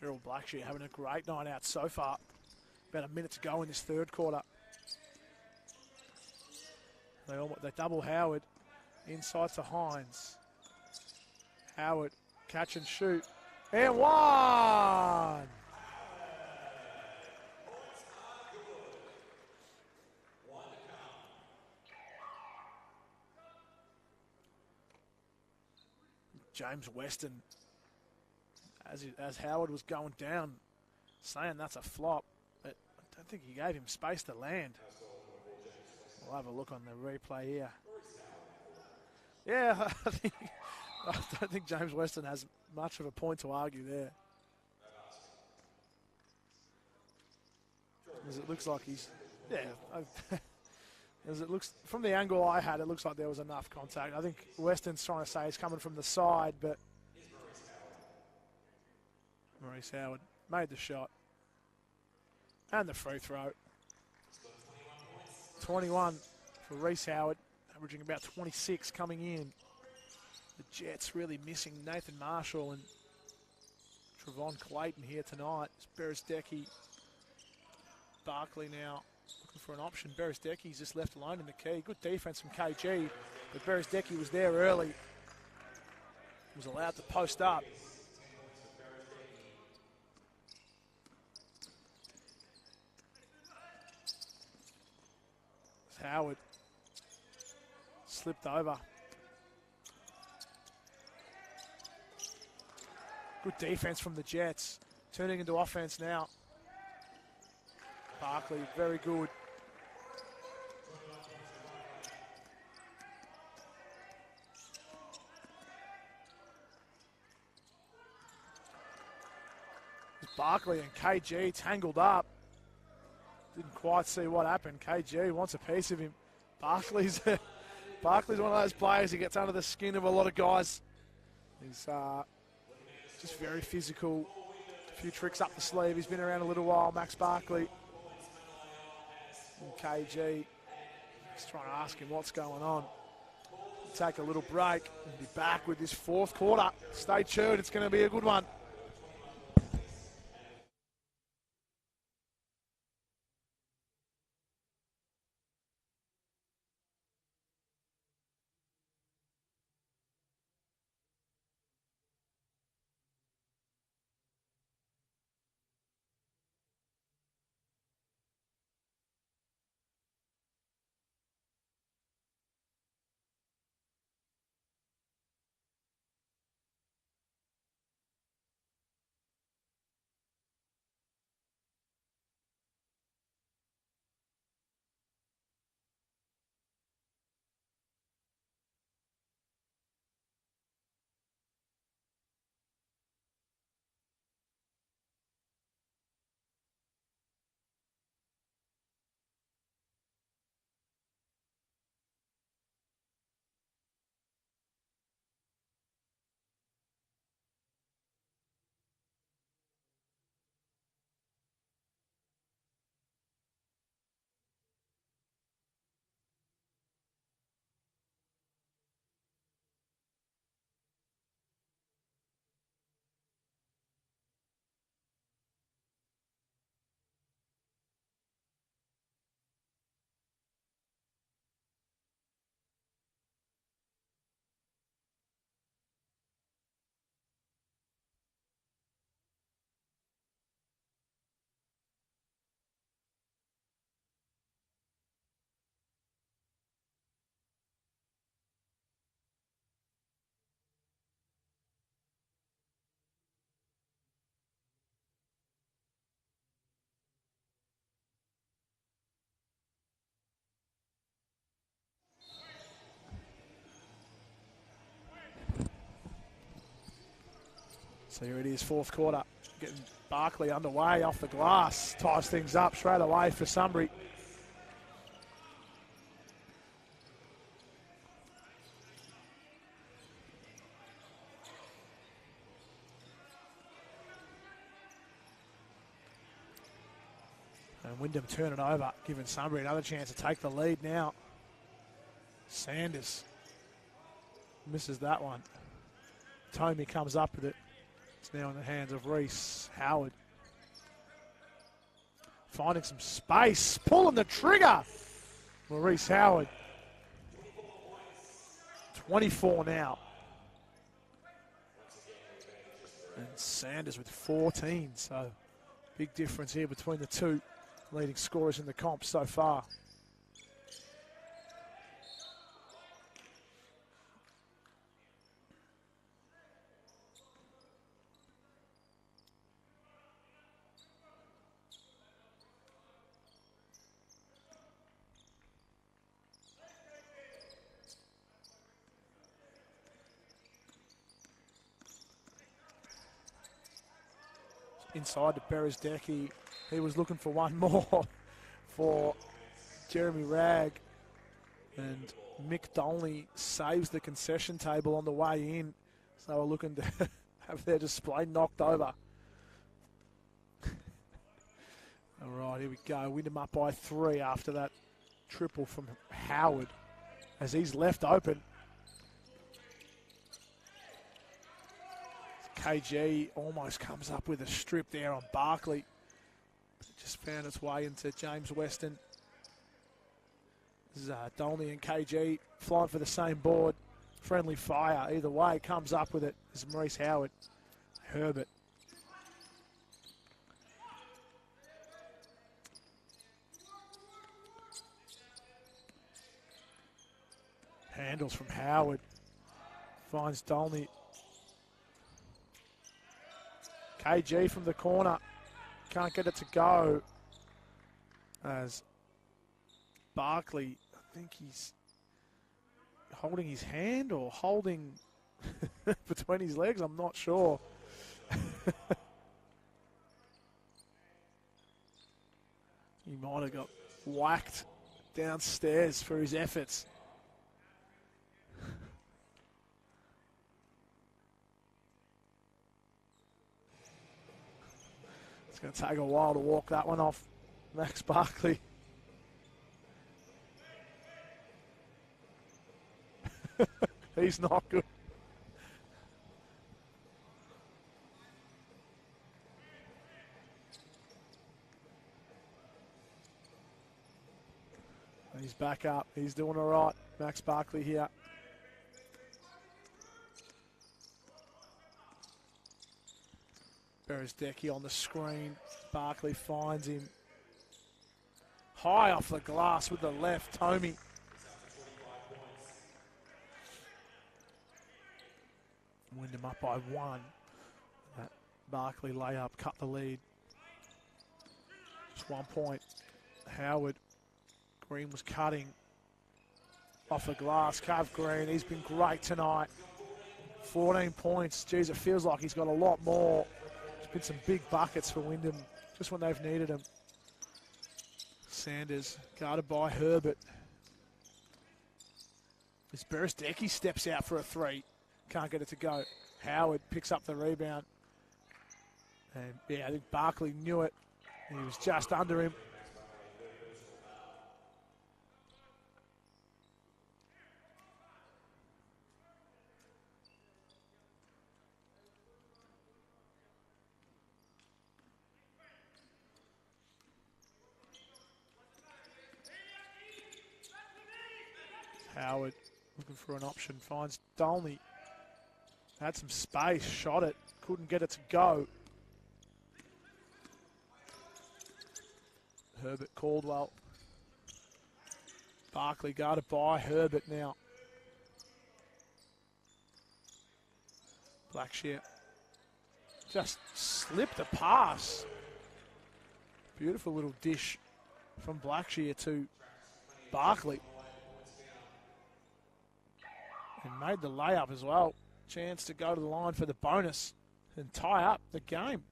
Gerald Blackshear having a great night out so far. About a minute to go in this third quarter. They double Howard. Inside to Hines. Howard, catch and shoot. And 1! James Weston, as Howard was going down, saying that's a flop, but I don't think he gave him space to land. We'll have a look on the replay here. Yeah, I don't think James Weston has much of a point to argue there. As it looks like he's, as it looks, from the angle I had, it looks like there was enough contact. I think Weston's trying to say he's coming from the side, but Maurice Howard made the shot. And the free throw. 21 for Reece Howard, averaging about 26 coming in. The Jets really missing Nathan Marshall and Trevon Clayton here tonight. It's Beresdecky. Barkley now looking for an option. Beresdecky's just left alone in the key. Good defense from KG, but Beresdecky was there early. Was allowed to post up. Howard slipped over. Good defense from the Jets. Turning into offense now. Barkley, very good. Barkley and KG tangled up. Didn't quite see what happened. KG wants a piece of him. Barkley's one of those players who gets under the skin of a lot of guys. He's just very physical. A few tricks up the sleeve. He's been around a little while, Max Barkley. And KG is trying to ask him what's going on. Take a little break and be back with this fourth quarter. Stay tuned. It's going to be a good one. So here it is, fourth quarter. Getting Barkley underway off the glass. Ties things up straight away for Sunbury. And Wyndham turn it over, giving Sunbury another chance to take the lead now. Sanders misses that one. Tomey comes up with it. It's now in the hands of Reese Howard. Finding some space, pulling the trigger. Maurice Howard. 24 now. And Sanders with 14, so big difference here between the two leading scorers in the comp so far. Inside to Beresdecki. He was looking for one more for Jeremy Ragg. And Mick Dolney saves the concession table on the way in. So we're looking to have their display knocked over. All right, here we go. Wyndham up by 3 after that triple from Howard as he's left open. KG almost comes up with a strip there on Barkley. It just found its way into James Weston. This is Dolney and KG flying for the same board. Friendly fire either way. Comes up with it is Maurice Howard. Herbert. Handles from Howard. Finds Dolney. KG from the corner. Can't get it to go. As Barkley, I think he's holding his hand or holding between his legs. I'm not sure. He might have got whacked downstairs for his efforts. It's going to take a while to walk that one off Max Barkley. He's not good. He's back up. He's doing all right. Max Barkley here. Beresdecki on the screen. Barkley finds him. High off the glass with the left. Tomey. Wyndham up by 1. That Barkley layup cut the lead. Just 1 point. Howard. Green was cutting off the glass. Cav Green, he's been great tonight. 14 points. Geez, it feels like he's got a lot more. There's been some big buckets for Wyndham just when they've needed him. Sanders guarded by Herbert. As Beresdecki steps out for a 3. Can't get it to go. Howard picks up the rebound. And yeah, I think Barkley knew it. He was just under him. Howard looking for an option, finds Dolney. Had some space, shot it, couldn't get it to go. Herbert Caldwell. Barkley guarded by Herbert now. Blackshear just slipped a pass. Beautiful little dish from Blackshear to Barkley. And made the layup as well. Chance to go to the line for the bonus. and tie up the game.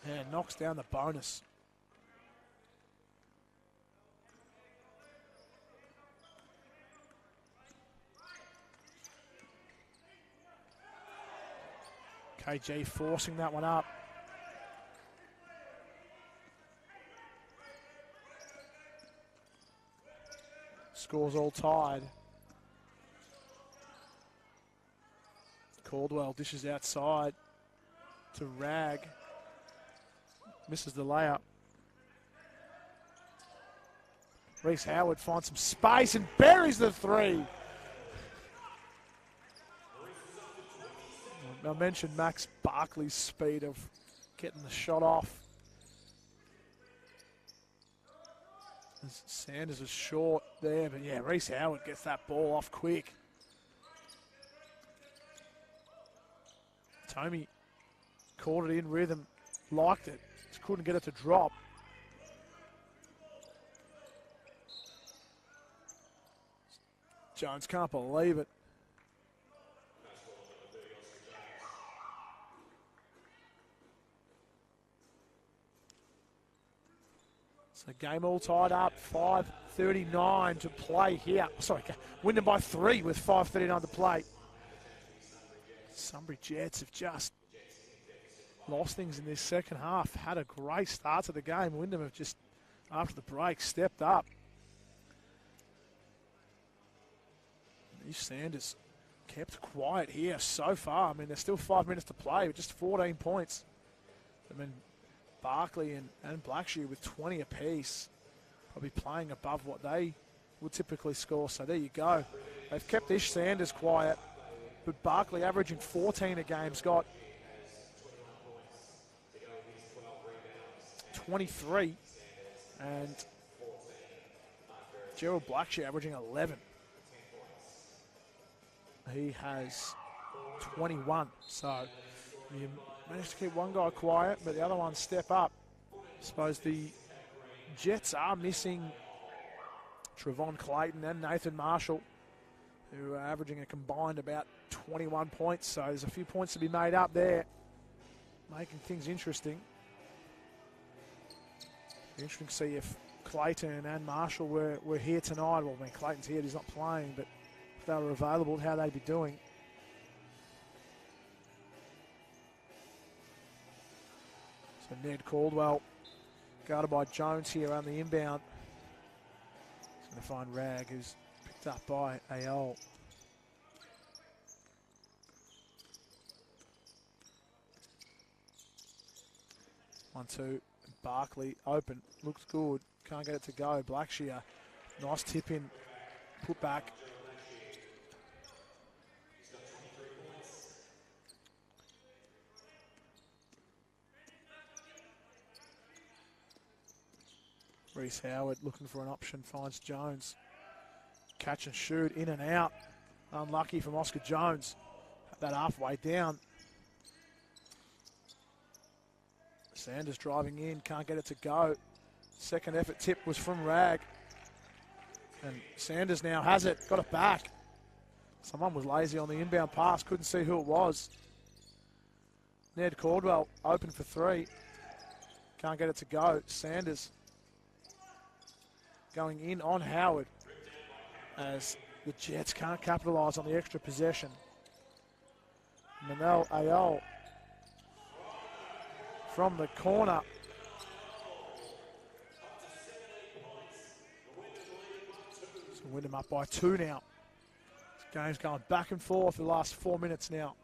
Yeah, knocks down the bonus. KG forcing that one up. Scores all tied. Caldwell dishes outside to Rag. Misses the layup. Reese Howard finds some space and buries the three. I mentioned Max Barkley's speed of getting the shot off. Sanders is short there, but yeah, Reese Howard gets that ball off quick. Tomey caught it in rhythm, liked it, just couldn't get it to drop. Jones can't believe it. So game all tied up, 5:39 to play here. Sorry, Wyndham by 3 with 5:39 to play. Sunbury Jets have just lost things in this second half. Had a great start to the game. Wyndham have just, after the break, stepped up. These Sanders kept quiet here so far. I mean, there's still 5 minutes to play, but just 14 points. I mean, Barkley and Blackshear with 20 apiece, probably playing above what they would typically score. So there you go. They've kept Ish Sanders quiet, but Barkley averaging 14 a game's got 23, and Gerald Blackshear averaging 11. He has 21, so you managed to keep one guy quiet, but the other one step up. I suppose the Jets are missing Trevon Clayton and Nathan Marshall, who are averaging a combined about 21 points, so there's a few points to be made up there, making things interesting. Interesting to see if Clayton and Marshall were here tonight. Well, I mean, Clayton's here, he's not playing, but if they were available, how they'd be doing. So Ned Caldwell, guarded by Jones here on the inbound. He's going to find Rag, who's picked up by Ayol. One, two, Barkley open, looks good, can't get it to go. Blackshear, nice tip in, put back. Reese Howard looking for an option, finds Jones. Catch and shoot, in and out. Unlucky from Oscar Jones. That halfway down. Sanders driving in, can't get it to go. Second effort tip was from Rag. And Sanders now has it, got it back. Someone was lazy on the inbound pass, couldn't see who it was. Ned Caldwell open for 3. Can't get it to go. Sanders going in on Howard as the Jets can't capitalise on the extra possession. Manel Ayol from the corner. So Wyndham up by 2 now. This game's going back and forth the last 4 minutes now.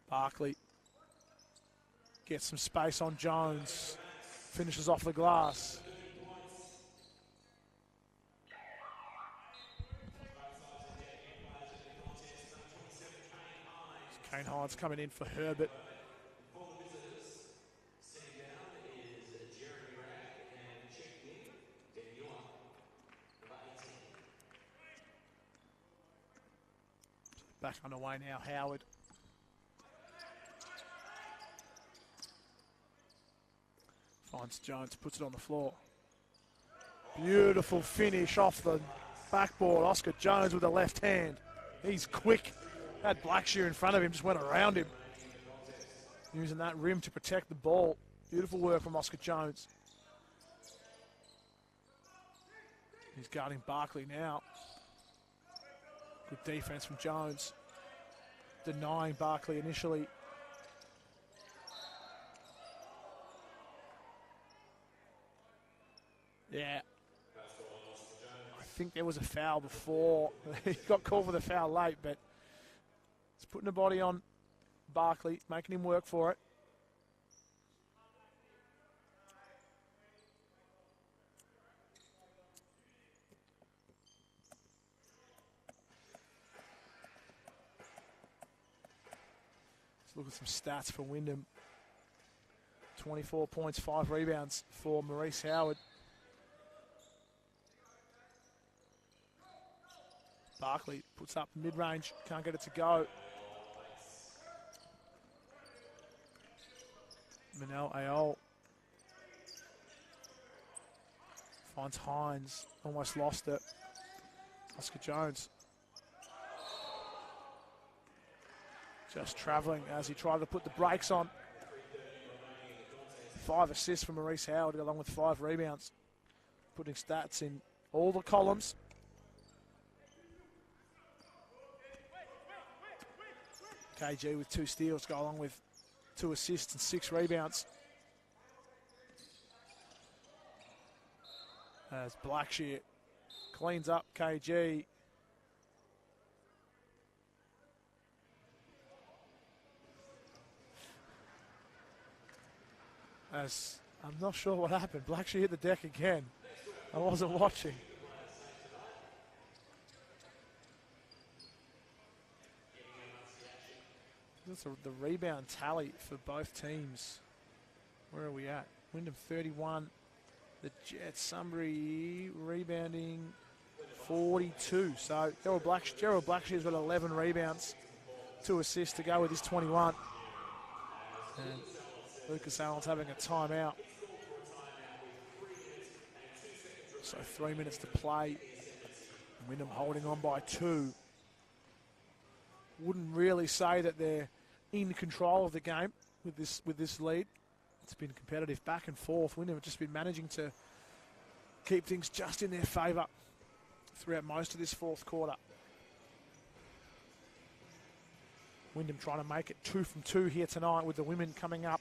Barkley gets some space on Jones. Finishes off the glass. Kane Hines coming in for Herbert. Back underway now, Howard. Finds Jones, puts it on the floor. Beautiful finish off the backboard. Oscar Jones with the left hand. He's quick. Had Blackshear in front of him, just went around him. Using that rim to protect the ball. Beautiful work from Oscar Jones. He's guarding Barkley now. Good defense from Jones. Denying Barkley initially. Yeah. I think there was a foul before. He got called for the foul late, but it's putting the body on Barkley, making him work for it. Let's look at some stats for Wyndham. 24 points, 5 rebounds for Maurice Howard. Barkley puts up mid-range, can't get it to go. Manel Ayol finds Hines, almost lost it. Oscar Jones just travelling as he tried to put the brakes on. 5 assists for Maurice Howard along with 5 rebounds. Putting stats in all the columns. KG with 2 steals, go along with 2 assists and 6 rebounds. As Blackshear cleans up KG. As I'm not sure what happened. Blackshear hit the deck again. I wasn't watching. That's the rebound tally for both teams. Where are we at? Wyndham 31. The Jets, Sunbury rebounding 42. So Gerald Blackshear's got 11 rebounds, 2 assists to go with his 21. And Lucas Allen's having a timeout. So 3 minutes to play. Wyndham holding on by 2. Wouldn't really say that they're in control of the game with this lead. It's been competitive back and forth. Wyndham have just been managing to keep things just in their favour throughout most of this fourth quarter. Wyndham trying to make it 2 from 2 here tonight with the women coming up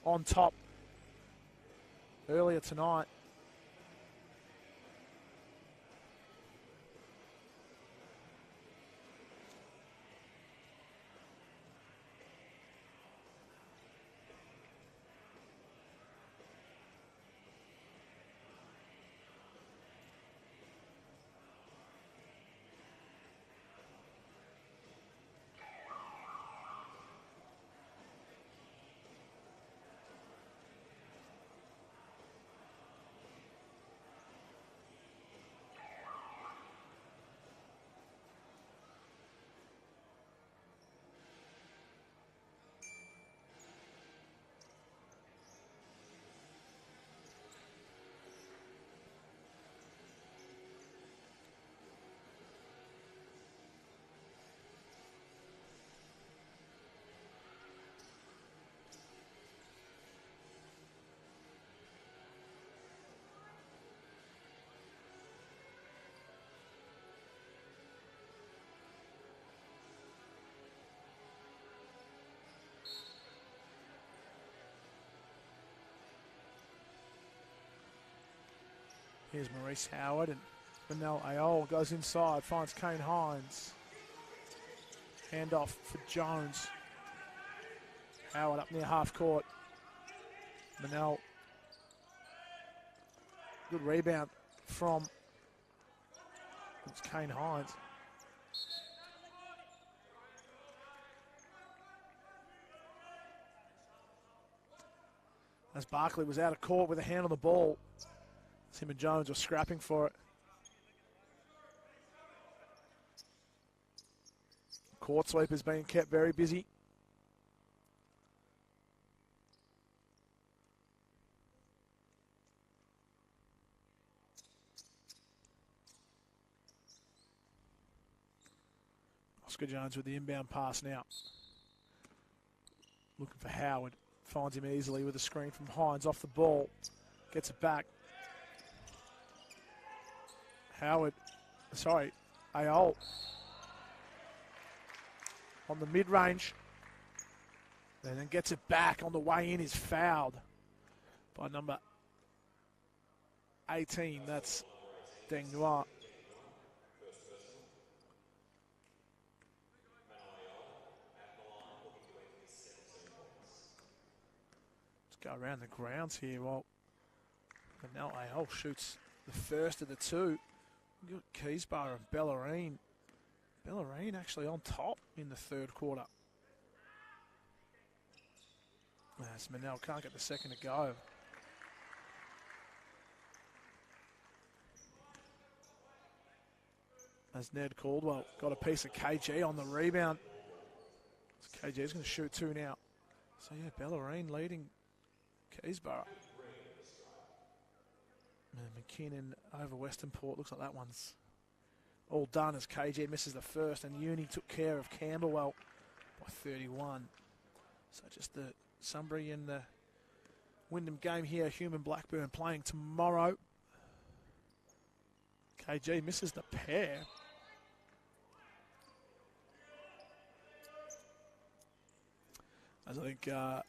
on top earlier tonight. Here's Maurice Howard, and Manel Ayol goes inside, finds Kane Hines. Handoff for Jones. Howard up near half court. Manel. Good rebound from Kane Hines. As Barkley was out of court with a hand on the ball. Tim and Jones were scrapping for it. Court sweeper's being kept very busy. Oscar Jones with the inbound pass now. Looking for Howard. Finds him easily with a screen from Hines off the ball. Gets it back. Howard, sorry, Ayol. On the mid-range. And then gets it back on the way in, is fouled by number 18. That's Deng Nuar. Go around the grounds here. Well, now Ayol shoots the first of the two. You've got Keysbar and Bellarine. Bellarine actually on top in the third quarter. As Manel can't get the second to go. As Ned Caldwell got a piece of KG on the rebound. So KG's going to shoot two now. So yeah, Bellarine leading Keysborough. And McKinnon over Western Port. Looks like that one's all done as KG misses the first, and Uni took care of Camberwell by 31. So just the Sunbury and the Wyndham game here. Human Blackburn playing tomorrow. KG misses the pair. As I think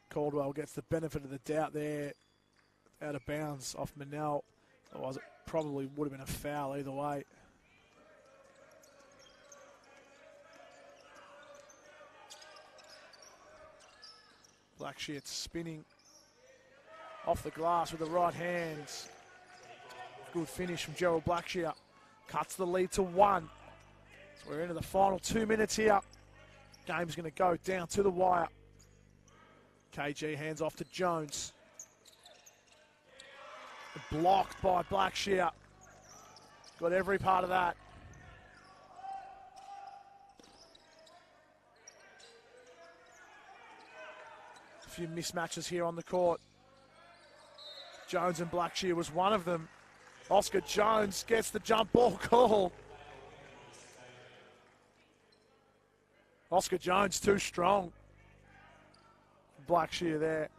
Caldwell gets the benefit of the doubt there, out of bounds off Manel. Otherwise, it probably would have been a foul either way. Blackshear spinning off the glass with the right hands. Good finish from Gerald Blackshear. Cuts the lead to 1. So we're into the final 2 minutes here. Game's going to go down to the wire. KG hands off to Jones. Blocked by Blackshear. Got every part of that. A few mismatches here on the court. Jones and Blackshear was one of them. Oscar Jones gets the jump ball call. Oscar Jones too strong. Blackshear there.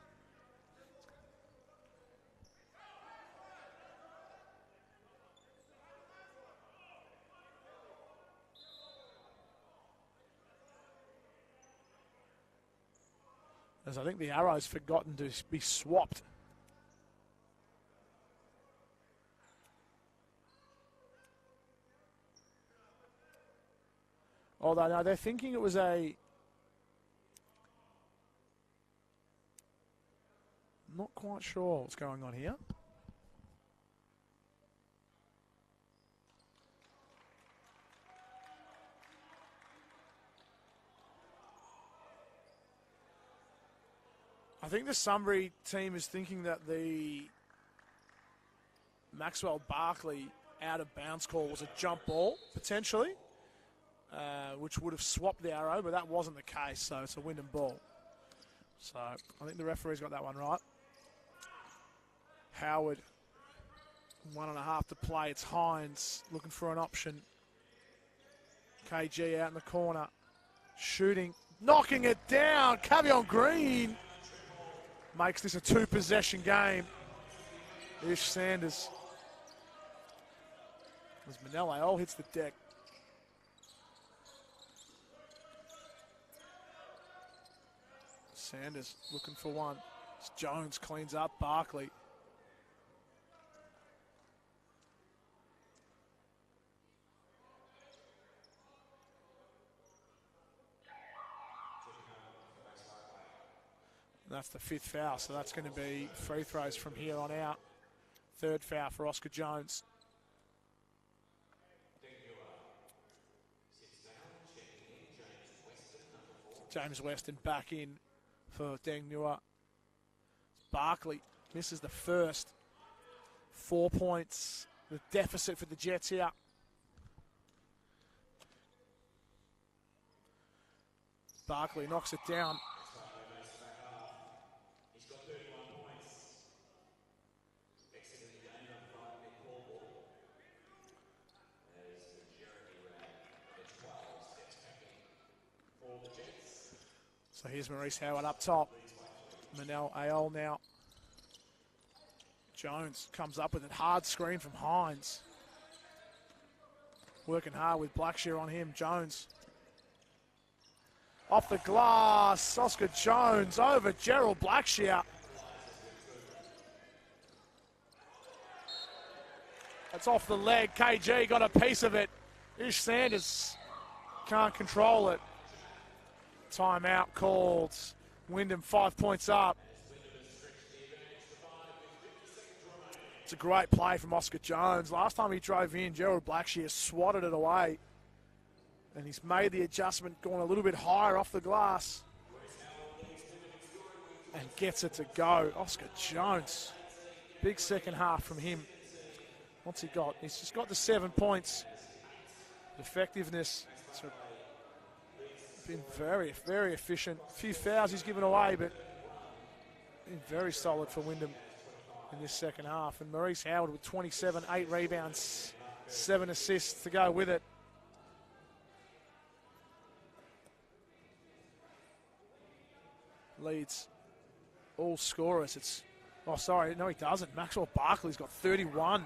As I think the arrow's forgotten to be swapped. Although, no, they're thinking it was a... Not quite sure what's going on here. I think the Sunbury team is thinking that the Maxwell Barkley out of bounds call was a jump ball, potentially, which would have swapped the arrow, but that wasn't the case, so it's a Wyndham ball. So I think the referee's got that one right. Howard, 1.5 to play. It's Hines looking for an option. KG out in the corner. Shooting, knocking it down. Cavion Green makes this a 2-possession game. Ish Sanders. As Manel Ayol hits the deck. Sanders looking for one. As Jones cleans up Barkley. That's the 5th foul, so that's going to be free throws from here on out. 3rd foul for Oscar Jones. James Weston back in for Deng Nuar. Barkley misses the first. 4 points. The deficit for the Jets here. Barkley knocks it down. So here's Maurice Howard up top. Manel Ayol now. Jones comes up with it. Hard screen from Hines. Working hard with Blackshear on him. Jones. Off the glass. Oscar Jones over Gerald Blackshear. That's off the leg. KG got a piece of it. Ish Sanders can't control it. Timeout called. Wyndham 5 points up. It's a great play from Oscar Jones. Last time he drove in, Gerald Blackshear swatted it away. And he's made the adjustment, gone a little bit higher off the glass. And gets it to go. Oscar Jones. Big second half from him. What's he got? He's just got the 7 points. Effectiveness. It's been very, very efficient. A few fouls he's given away, but been very solid for Wyndham in this second half. And Maurice Howard with 27, 8 rebounds, 7 assists to go with it. Leads all scorers. It's, oh, sorry, no, he doesn't. Maxwell Barkley's got 31.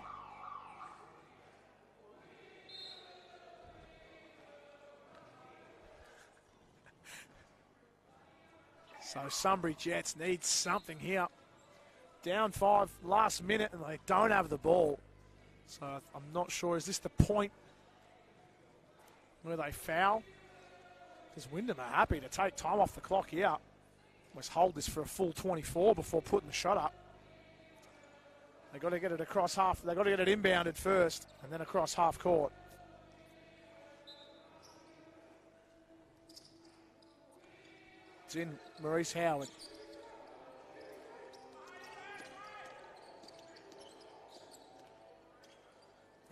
So Sunbury Jets need something here. Down 5 last minute and they don't have the ball. So I'm not sure, is this the point where they foul? Because Wyndham are happy to take time off the clock here. Let's hold this for a full 24 before putting the shot up. They've got to get it across half. They've got to get it inbounded first and then across half court. It's in Maurice Howard.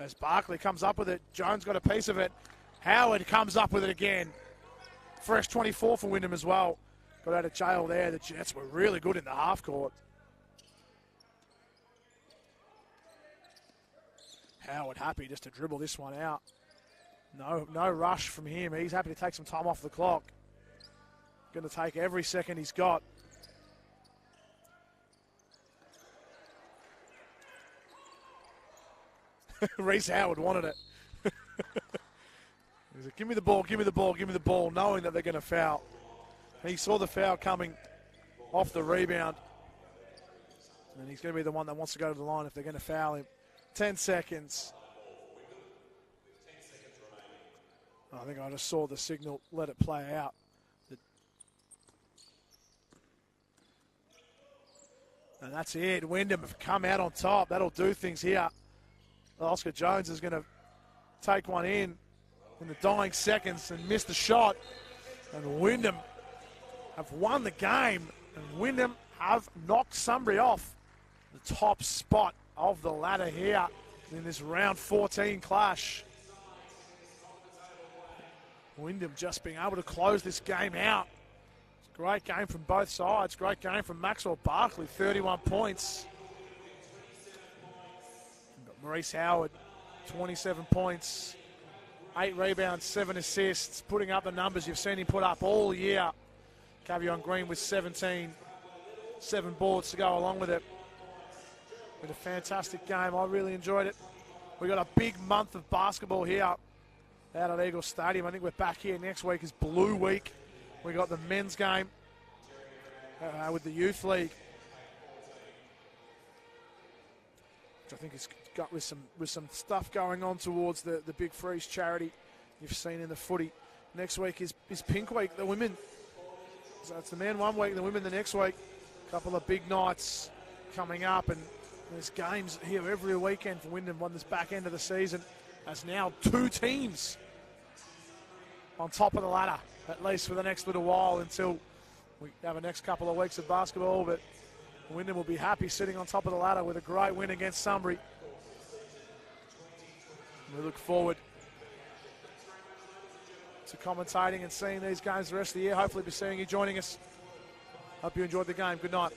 As Barkley comes up with it, Jones got a piece of it. Howard comes up with it again. Fresh 24 for Wyndham as well. Got out of jail there. The Jets were really good in the half court. Howard happy just to dribble this one out. No rush from him. He's happy to take some time off the clock. Going to take every second he's got. Reese Howard wanted it. He said, give me the ball, give me the ball, give me the ball, knowing that they're going to foul. He saw the foul coming off the rebound. And he's going to be the one that wants to go to the line if they're going to foul him. 10 seconds. I think I just saw the signal, let it play out. And that's it. Wyndham have come out on top. That'll do things here. Oscar Jones is going to take one in the dying seconds and miss the shot. And Wyndham have won the game. And Wyndham have knocked Sunbury off the top spot of the ladder here in this round 14 clash. Wyndham just being able to close this game out. Great game from both sides. Great game from Maxwell Barkley, 31 points. We've got Maurice Howard, 27 points, 8 rebounds, 7 assists, putting up the numbers you've seen him put up all year. Cavion Green with 17, 7 boards to go along with it. With a fantastic game. I really enjoyed it. We've got a big month of basketball here out at Eagle Stadium. I think we're back here next week is Blue Week. We got the men's game with the Youth League, which I think is got with some stuff going on towards the Big Freeze charity you've seen in the footy. Next week is Pink Week, the women. So it's the men one week, the women the next week. A couple of big nights coming up, and there's games here every weekend for Wyndham on this back end of the season. As now 2 teams on top of the ladder, at least for the next little while until we have the next couple of weeks of basketball. But Wyndham will be happy sitting on top of the ladder with a great win against Sunbury. We look forward to commentating and seeing these games the rest of the year. Hopefully be seeing you joining us. Hope you enjoyed the game. Good night.